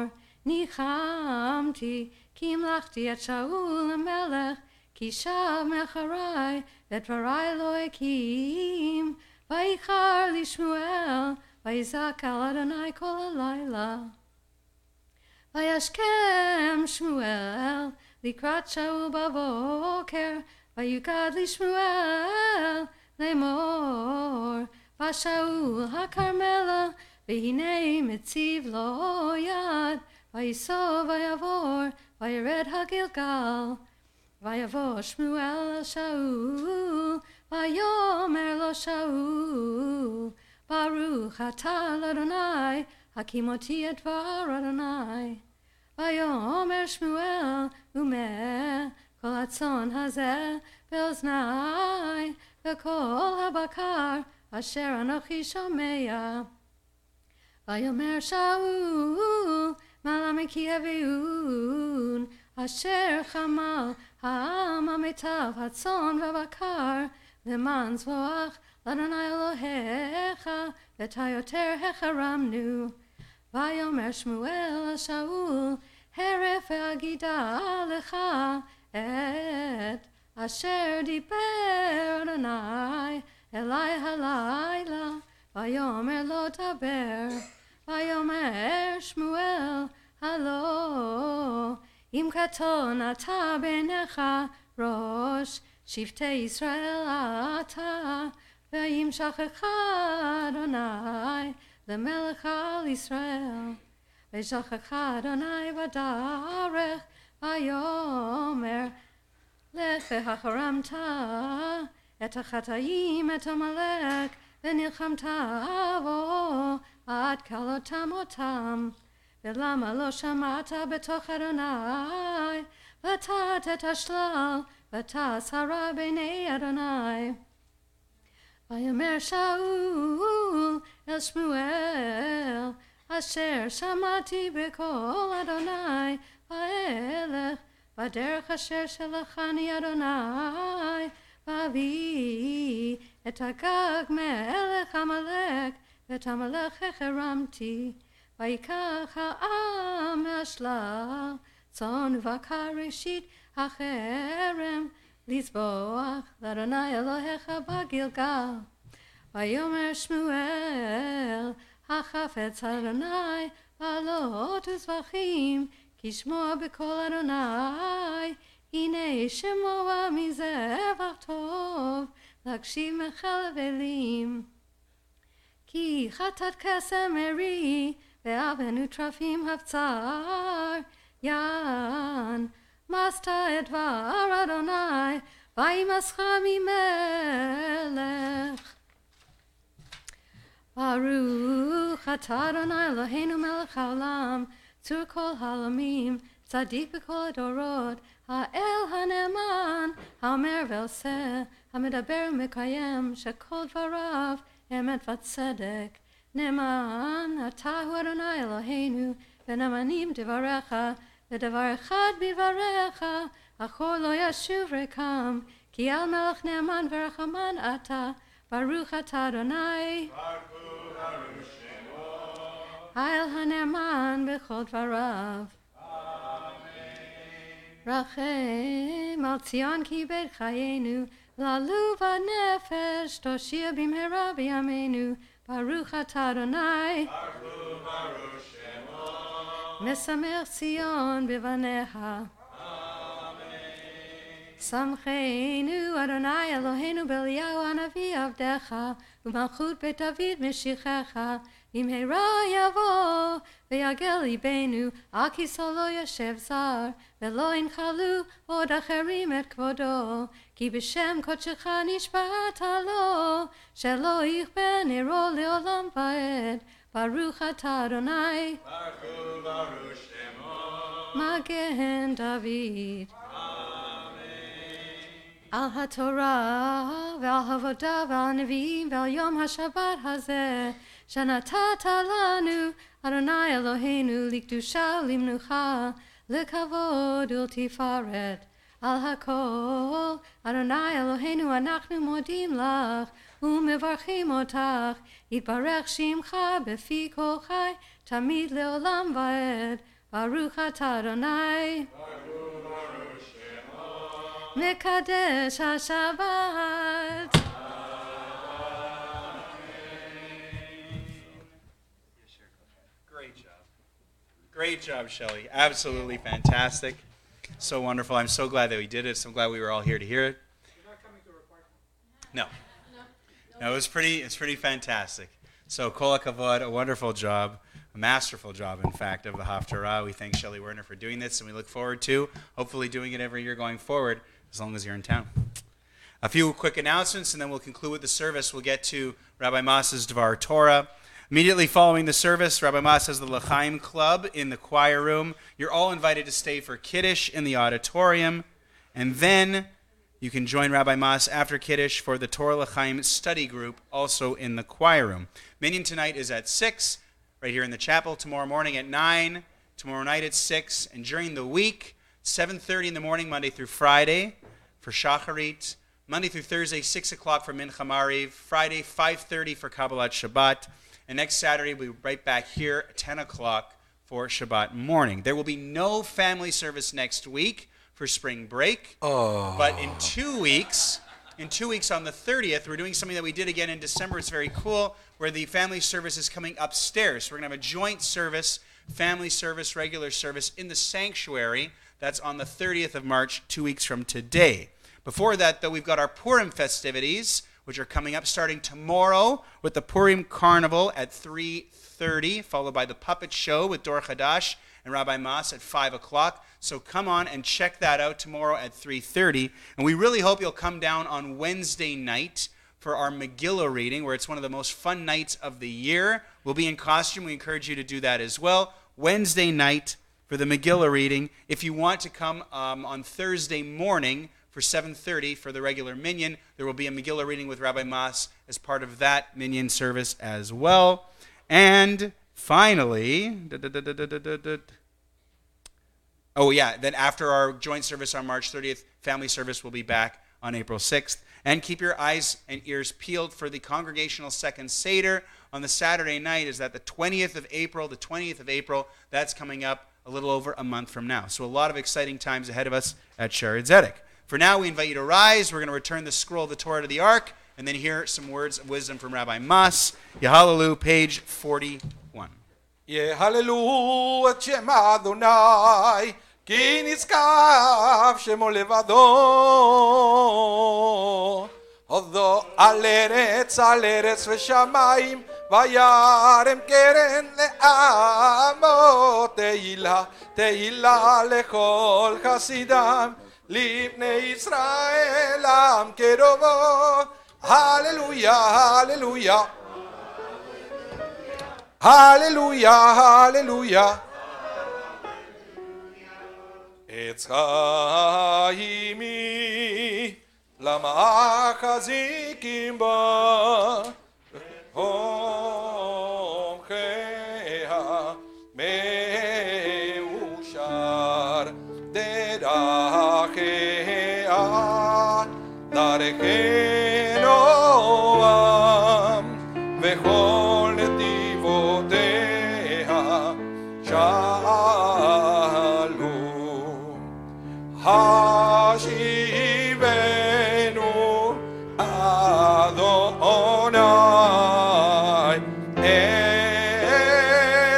[SPEAKER 6] ניחמתי, כי המלכתי את שאול למלך, כי שב מאחרי, ודברי לא הקים. וייחר לי שמואל, ויזעק על אדוני כל הלילה. וישכם שמואל לקראת שאול בבוקר, ויוגד לי שמואל לאמור, ושאול הכרמלה, והנה מציב לו יד, ויסוב ויעבור, וירד הגלגל. ויבוא שמואל אל שאול, ויאמר לו שאול, ברוך אתה לאדוני, הקים אותי את דבר אדוני. ויאמר שמואל, ומה כל הצאן הזה באוזני, וכל הבקר אשר אנוכי שומע. ויאמר שאול, מה למה כי הביאון, אשר חמל העם המיטב הצאן והבקר, למען זבוח לאדוני אלוהיך, ואת היותר החרמנו. ויאמר שמואל אל שאול, הרף ואגידה לך את אשר דיבר אדוני אלי הלילה. ויאמר לא דבר. ויאמר שמואל, הלא אם קטון אתה בעיניך ראש שבטי ישראל אתה, ואם שכחה אדוני למלך על ישראל. ושכחה אדוני בדרך, ויאמר לך והחרמת את החטאים את עמלק, ונלחמת בו עד כלותם אותם. ולמה לא שמעת בתוך אדוני, ותת את השלל, ותעש הרע בעיני אדוני. ויאמר שאול אל שמואל, אשר שמעתי בקול אדוני, ואלך בדרך אשר שלחני אדוני, ואביא את אגג מלך עמלק, ואת עמלק החרמתי. ויקח העם מהשלל, צאן ובקר ראשית החרם, לזבוח לאדוני אלוהיך בגלגל. ויאמר שמואל, החפץ אדוני לעלות וזבחים, כי שמוע בקול אדוני, הנה שמוע מזבח טוב, להקשיב מחלב אלים. כי חטאת קסם מרי, ואבן וטרפים הבצר, יען מסת את דבר אדוני, וימסך ממלך. ברוך אתה אדוני אלוהינו מלך העולם, צור כל העולמים, צדיק בכל הדורות, האל הנאמן, האומר ועושה, המדבר ומקיים, שכל דבריו אמת וצדק. נאמן אתה הוא אדוני אלוהינו, ונאמנים דבריך, ודבר אחד בדבריך, אחור לא ישוב ריקם, כי על מלך נאמן ורחמן אתה, ברוך אתה אדוני. האל הנאמן בכל דבריו. רחם על ציון כי בית חיינו, לעלוב הנפש, תושיע במהרה בימינו, ברוך אתה אדוני. משמח ציון בבניה. שמחנו אדוני אלוהינו באליהו הנביא עבדך, ומלכות בית דוד משיחך, במהרה יבוא ויגל ליבנו, על כיסאו לא ישב זר, ולא ינחלו עוד אחרים את כבודו, כי בשם קודשך נשבעת לו, שלא יכבה נרו לעולם ועד, ברוך אתה אדוני.
[SPEAKER 4] ברוך שמו.
[SPEAKER 6] מגן דוד. על התורה ועל העבודה ועל הנביאים ועל יום השבת הזה שנתת לנו, אדוני אלוהינו, לקדושה ולמנוחה, לכבוד ולתפארת. על הכל, אדוני אלוהינו, אנחנו מודים לך ומברכים אותך, יתברך שמך בפי כל חי, תמיד לעולם ועד. ברוך אתה אדוני. מקדש השבת.
[SPEAKER 2] Great job, Shelley. Absolutely fantastic. So wonderful. I'm so glad that we did it. So glad we were all here to hear it.
[SPEAKER 9] You're not coming to report?
[SPEAKER 2] No. No, it's pretty fantastic. So kol hakavod, a wonderful job, a masterful job, in fact, of the Haftarah. We thank Shelley Werner for doing this, and we look forward to hopefully doing it every year going forward, as long as you're in town. A few quick announcements, and then we'll conclude with the service. We'll get to Rabbi Mas's Dvar Torah. Immediately following the service, Rabbi Mas has the L'chaim Club in the choir room. You're all invited to stay for Kiddush in the auditorium. And then you can join Rabbi Mas after Kiddush for the Torah L'chaim study group, also in the choir room. Minyan tonight is at 6, right here in the chapel. Tomorrow morning at 9. Tomorrow night at 6. And during the week, 7:30 in the morning, Monday through Friday, for Shacharit. Monday through Thursday, 6 o'clock for Mincha Mariv. Friday, 5:30 for Kabbalat Shabbat. And next Saturday, we'll be right back here at 10 o'clock for Shabbat morning. There will be no family service next week for spring break. But in 2 weeks on the 30th, we're doing something that we did again in December. It's very cool, where the family service is coming upstairs. So we're going to have a joint service, family service, regular service in the sanctuary. That's on the 30th of March, 2 weeks from today. Before that, though, we've got our Purim festivities, which are coming up starting tomorrow with the Purim Carnival at 3:30, followed by the Puppet Show with Dor Chadash and Rabbi Mas at 5 o'clock. So come on and check that out tomorrow at 3:30. And we really hope you'll come down on Wednesday night for our Megillah reading, where it's one of the most fun nights of the year. We'll be in costume. We encourage you to do that as well. Wednesday night for the Megillah reading. If you want to come on Thursday morning, for 7:30 for the regular Minyan, there will be a Megillah reading with Rabbi Mas as part of that Minyan service as well. And finally, then after our joint service on March 30th, family service will be back on April 6th. And keep your eyes and ears peeled for the Congregational Second Seder on the Saturday night. Is that the 20th of April? The 20th of April, that's coming up a little over a month from now. So a lot of exciting times ahead of us at Shaare Zedek. For now, we invite you to rise. We're going to return the scroll of the Torah to the Ark, and then hear some words of wisdom from Rabbi Mas. Yehalelu, page 41.
[SPEAKER 1] יהללו את שם אדוני, כי נזכר שמו לבדו. הודו על ארץ ושמיים, וירם קרן לעמו, תהילה לכל חסידם. לבני ישראל עם קרובו. הללויה, הללויה. הללויה, הללויה. עץ חיימי למחזיקים בה. הומחיה מאושר דרכיה דרכי נועם וכל נתיבותיה שלום. השיבנו אדוני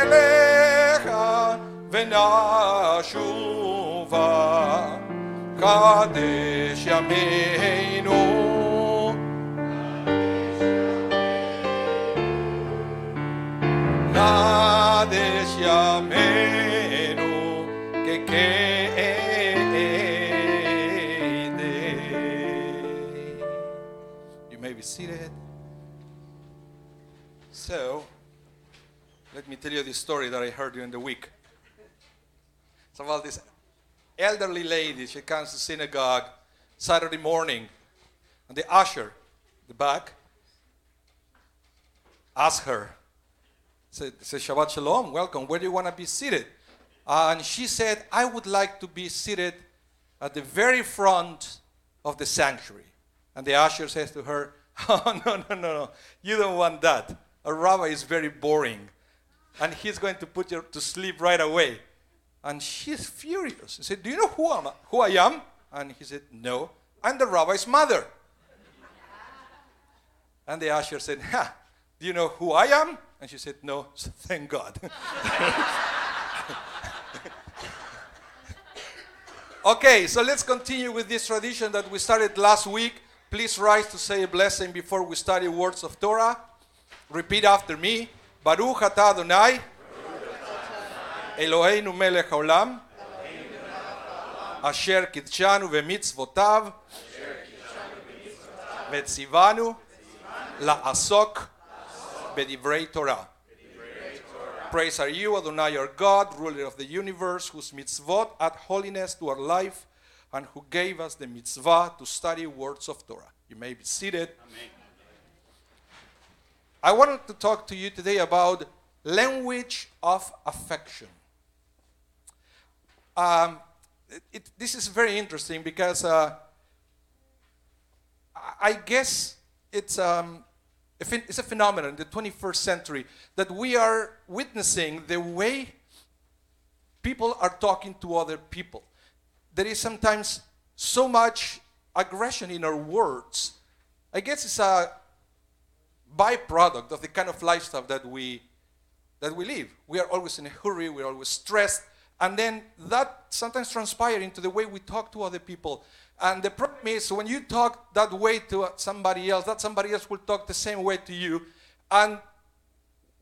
[SPEAKER 1] אליך ונשובה קדש ימינו. קדש ימינו כקדם. You may be seated. So, let me tell you the story that I heard during the week. It's about this elderly lady. She comes to synagogue Saturday morning, and the usher, the back, asked her, said Shabbat Shalom, welcome, where do you want to be seated? And she said, I would like to be seated at the very front of the sanctuary. And the usher says to her, oh, no, you don't want that. A rabbi is very boring, and he's going to put you to sleep right away. And she's furious. She said, do you know who I am? And he said, no, I'm the rabbi's mother. And the usher said, do you know who I am? And she said, no. So, thank God. Okay, so let's continue with this tradition that we started last week. Please rise to say a blessing before we study words of Torah. Repeat after me. Baruch atah Adonai, Eloheinu melech haolam, asher kidshanu v'mitzvotav, v'tzivanu la'asok b'divrei Torah. Praise are you, Adonai, our God, ruler of the universe, whose mitzvot add holiness to our life, and who gave us the mitzvah to study words of Torah. You may be seated. Amen. I wanted to talk to you today about language of affection. This is very interesting because I guess it's a phenomenon in the 21st century that we are witnessing the way people are talking to other people. There is sometimes so much aggression in our words. I guess it's a byproduct of the kind of lifestyle that we live. We are always in a hurry, we're always stressed, and then that sometimes transpires into the way we talk to other people. And the problem is when you talk that way to somebody else, that somebody else will talk the same way to you, and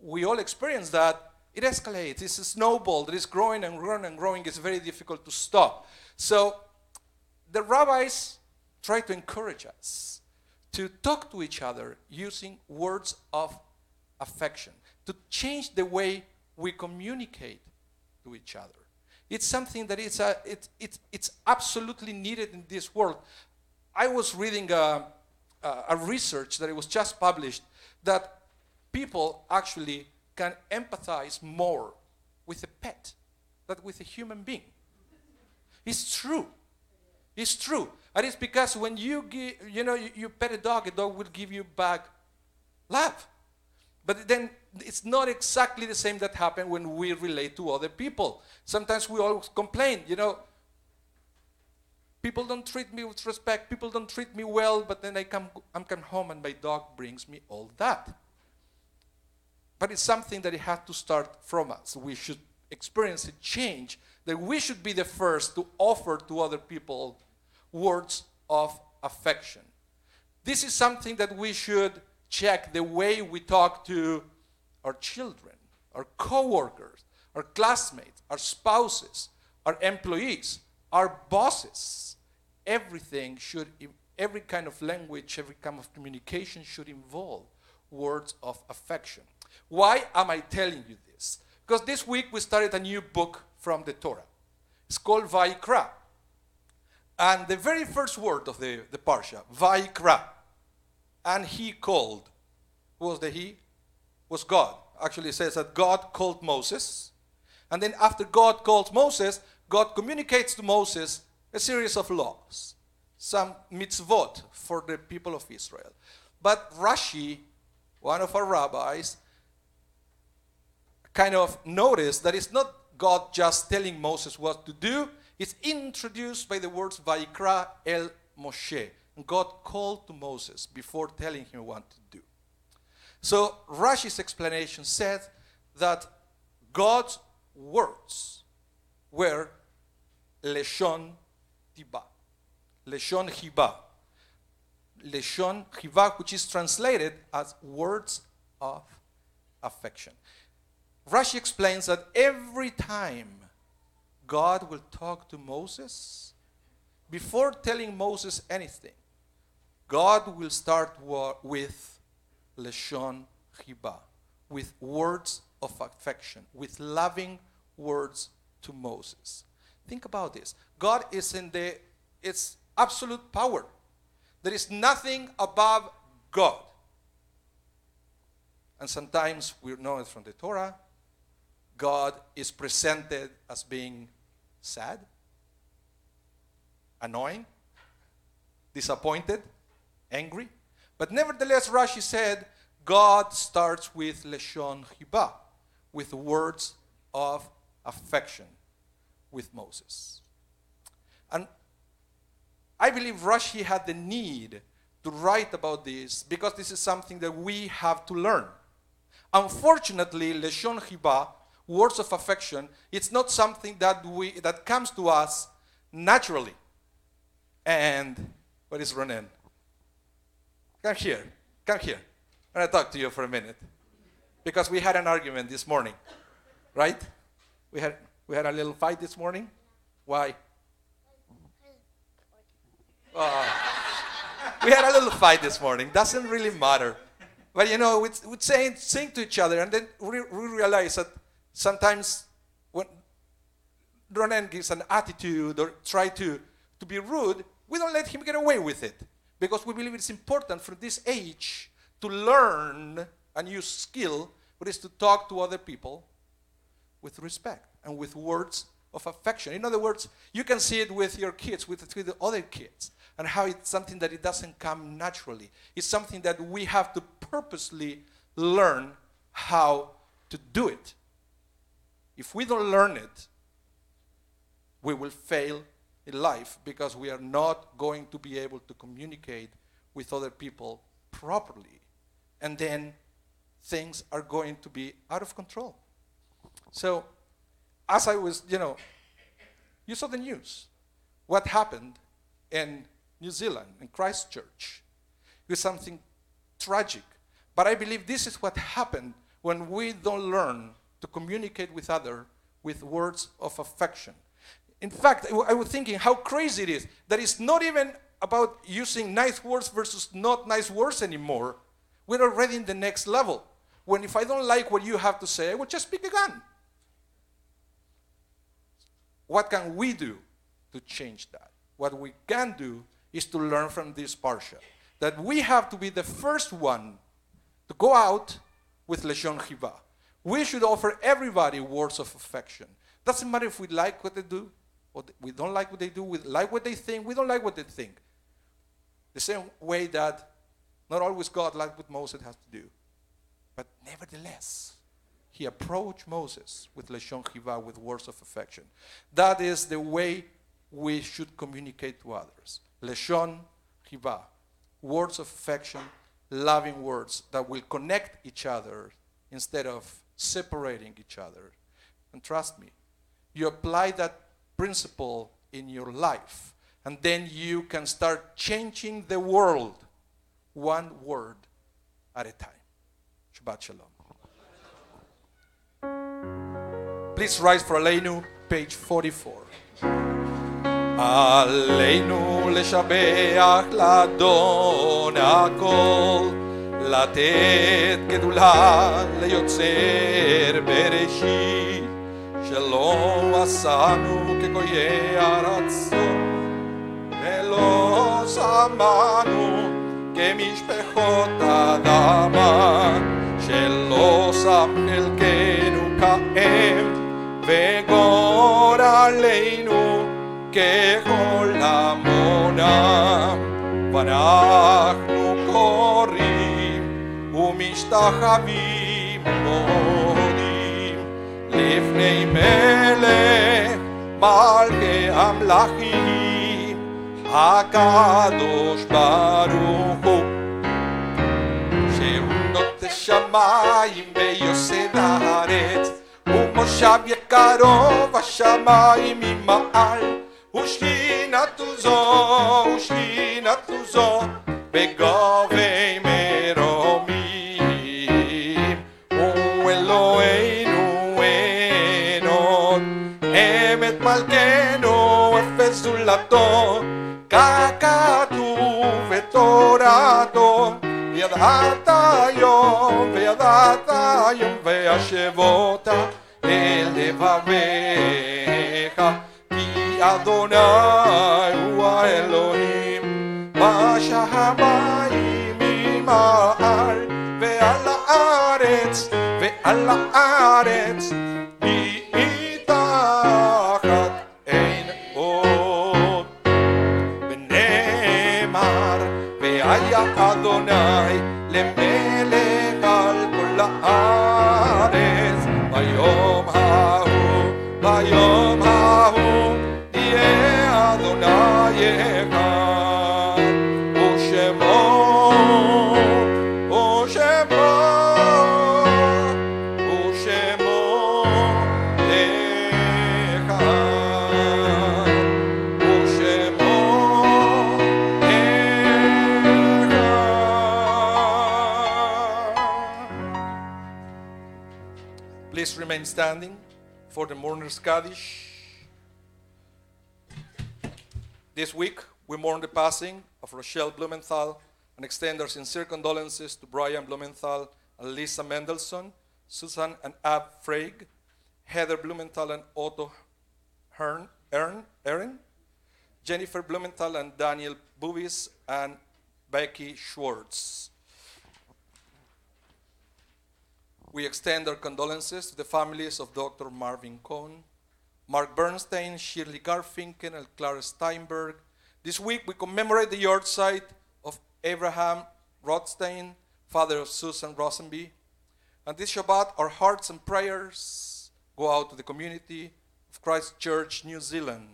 [SPEAKER 1] we all experience that. It escalates. It's a snowball that is growing and growing and growing. It's very difficult to stop. So the rabbis try to encourage us to talk to each other using words of affection, to change the way we communicate to each other. It's something that it's absolutely needed in this world. I was reading a research that it was just published that people actually can empathize more with a pet than with a human being. It's true. It's true. And it's because when you pet a dog will give you back love. But then it's not exactly the same that happens when we relate to other people. Sometimes we always complain, people don't treat me with respect, people don't treat me well, but then I come home and my dog brings me all that. But it's something that it has to start from us. We should experience a change, that we should be the first to offer to other people words of affection. This is something that we should check the way we talk to our children, our co-workers, our classmates, our spouses, our employees, our bosses, everything should, every kind of language, every kind of communication should involve words of affection. Why am I telling you this? Because this week we started a new book from the Torah. It's called Vayikra. And the very first word of the Parsha, Vayikra, and he called. Who was the he? Was God. Actually, it says that God called Moses. And then after God calls Moses, God communicates to Moses a series of laws, some mitzvot for the people of Israel. But Rashi, one of our rabbis, kind of noticed that it's not God just telling Moses what to do. It's introduced by the words Vayikra el Moshe. God called to Moses before telling him what to do. So Rashi's explanation said that God's words were Leshon Tiba, Leshon Hiba, Leshon Hiba, which is translated as words of affection. Rashi explains that every time God will talk to Moses, before telling Moses anything, God will start with Leshon Hiba, with words of affection, with loving words to Moses. Think about this. God is in its absolute power. There is nothing above God. And sometimes we know it from the Torah. God is presented as being sad, annoying, disappointed, angry. But nevertheless, Rashi said, God starts with Leshon Hiba, with words of affection with Moses. And I believe Rashi had the need to write about this because this is something that we have to learn. Unfortunately, Leshon Hiba, words of affection, it's not something that comes to us naturally. And what is Ronen? Come here. I'm going to talk to you for a minute. Because we had an argument this morning, right? We had a little fight this morning. Why? We had a little fight this morning. Doesn't really matter. But you know, we'd sing to each other, and then we realize that sometimes when Ronan gives an attitude or try to be rude, we don't let him get away with it. Because we believe it's important for this age to learn a new skill, which is to talk to other people with respect and with words of affection. In other words, you can see it with your kids, with the other kids, and how it's something that it doesn't come naturally. It's something that we have to purposely learn how to do it. If we don't learn it, we will fail in life because we are not going to be able to communicate with other people properly. And then things are going to be out of control. So, as I was, you saw the news. What happened in New Zealand, in Christchurch. It was something tragic. But I believe this is what happened when we don't learn to communicate with others with words of affection. In fact, I was thinking how crazy it is that it's not even about using nice words versus not nice words anymore. We're already in the next level. When if I don't like what you have to say, I will just speak again. What can we do to change that? What we can do is to learn from this parsha that we have to be the first one to go out with Leshon Hiba. We should offer everybody words of affection. Doesn't matter if we like what they do, or we don't like what they do, we like what they think, we don't like what they think. The same way that not always God liked what Moses has to do. But nevertheless, he approached Moses with Leshon Hiba, with words of affection. That is the way we should communicate to others. Leshon Hiba, words of affection, loving words that will connect each other instead of separating each other. And trust me, you apply that principle in your life, and then you can start changing the world one word at a time. Shabbat Shalom. Please rise for Aleinu, page 44. עלינו לשבח לאדון הכל, לתת גדולה ליוצר בראשית, שלא עשנו כגויי ארצו, ולא שמענו כמשפחות אדמה, שלא שם חלקנו כאם, וגורלנו ככל עמונם. ואנחנו קוראים ומשתחווים מודים לפני מלך מלכי המלכים, הקדוש ברוך הוא, שהוא נוטה שמיים ויוסד הארץ, ומושב יקרו בשמיים ממעל, ושכינתו זו בגובי מרומים. ואלוהינו אין עוד, אמת מלכנו אפס זולתו, ככתוב בתורתו, וידעת היום והשבות אל לבביך, כי אדוני הוא האלוהים בשמיים ממעל, ועל הארץ מתחת אין עוד. ונאמר והיה אדוני למלך על כל הארץ, ביום ההוא יהיה אדוני אחד, ושמו Please remain standing for the mourner's Kaddish. This week, we mourn the passing of Rochelle Blumenthal and extend our sincere condolences to Brian Blumenthal and Lisa Mendelssohn, Susan and Ab Freig, Heather Blumenthal and Otto Erin, Jennifer Blumenthal and Daniel Bubis, and Becky Schwartz. We extend our condolences to the families of Dr. Marvin Cohn, Mark Bernstein, Shirley Garfinkel, and Clara Steinberg. This week we commemorate the yahrzeit of Abraham Rothstein, father of Susan Rosenby. And this Shabbat, our hearts and prayers go out to the community of Christ Church New Zealand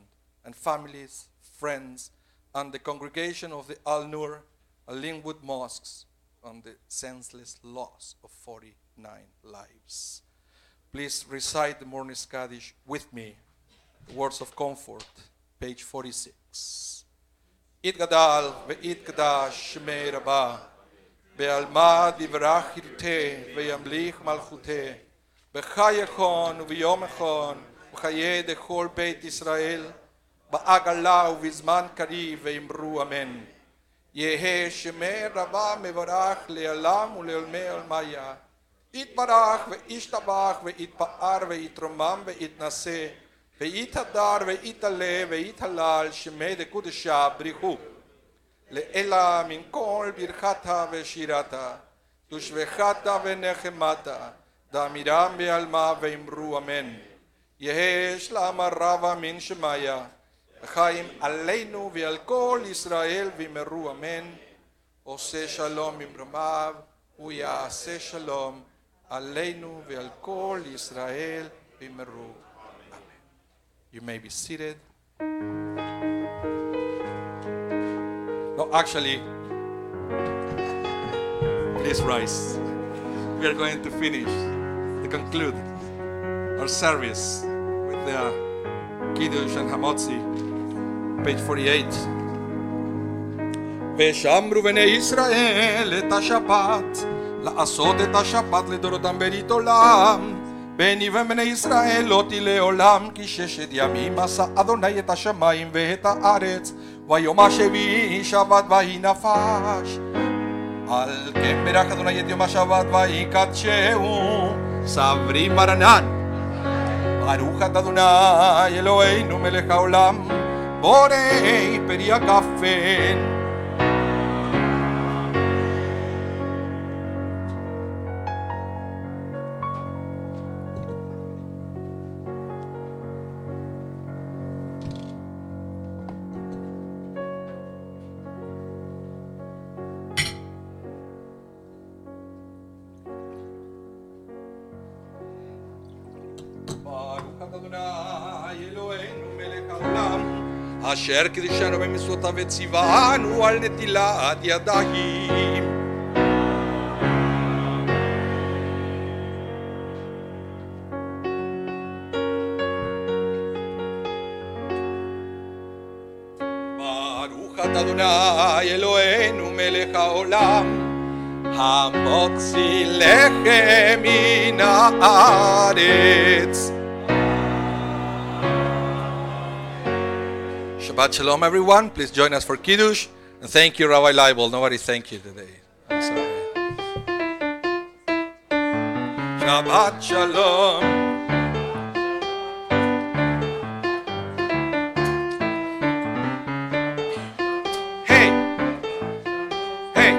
[SPEAKER 1] and families, friends, and the congregation of the Al-Nur and Linwood mosques on the senseless loss of 49 lives. Please recite the mourner's Kaddish with me, the words of comfort, page 46. Itgadal ve'itgadash shmei Rabbah, be'alma divrach hirteh ve'yamlich malchuteh, b'chayechon u'v'yomechon u'chayeh dechol beit Israel, ba'agala u'vizman kariv ve'imru amen. Yehe shmei Rabbah mevarach le'alam u'le'olmei almaya, יתברך וישתבח ויתפאר ויתרומם ויתנשא ויתהדר ויתעלה ויתהלל שמי דקודשה בריחו לאלה מן כל ברכתה ושירתה תושבחתה ונחמתה דאמירם בעלמה ואמרו אמן. יהא שלמה רבה מן שמיה וחיים עלינו ועל כל ישראל ואמרו אמן. עושה שלום ממרומיו ויעשה שלום עלינו ועל כל ישראל ואמרו אמן. You may be seated. No, actually, please rise. We are going to finish, to conclude our service with the Kiddush and Hamotzi, page 48. ושמרו בני ישראל את השבת, לעשות את השבת לדורותם ברית עולם, בני ובני ישראל לא תהיה לעולם, כי 6 ימים עשה אדוני את השמיים ואת הארץ, ויום השביעי שבת ויהי נפש. על כן ברך אדוני את יום השבת ויקדשהו. סברי מרנן. ברוך אתה אדוני אלוהינו מלך העולם, בורא פרי הגפן. אשר קידשנו במצוותיו וציוונו על נטילת ידיים. ברוך אתה אדוני אלוהינו מלך העולם, המוציא לחם מן הארץ. Shabbat Shalom, everyone. Please join us for Kiddush. And thank you, Rabbi Leibel. Nobody thank you today. I'm sorry. Shabbat Shalom. Hey. Hey.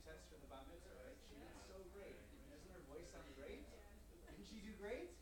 [SPEAKER 2] Test for the bat mitzvah, right? She did so great. Doesn't her voice sound great? Didn't she do great?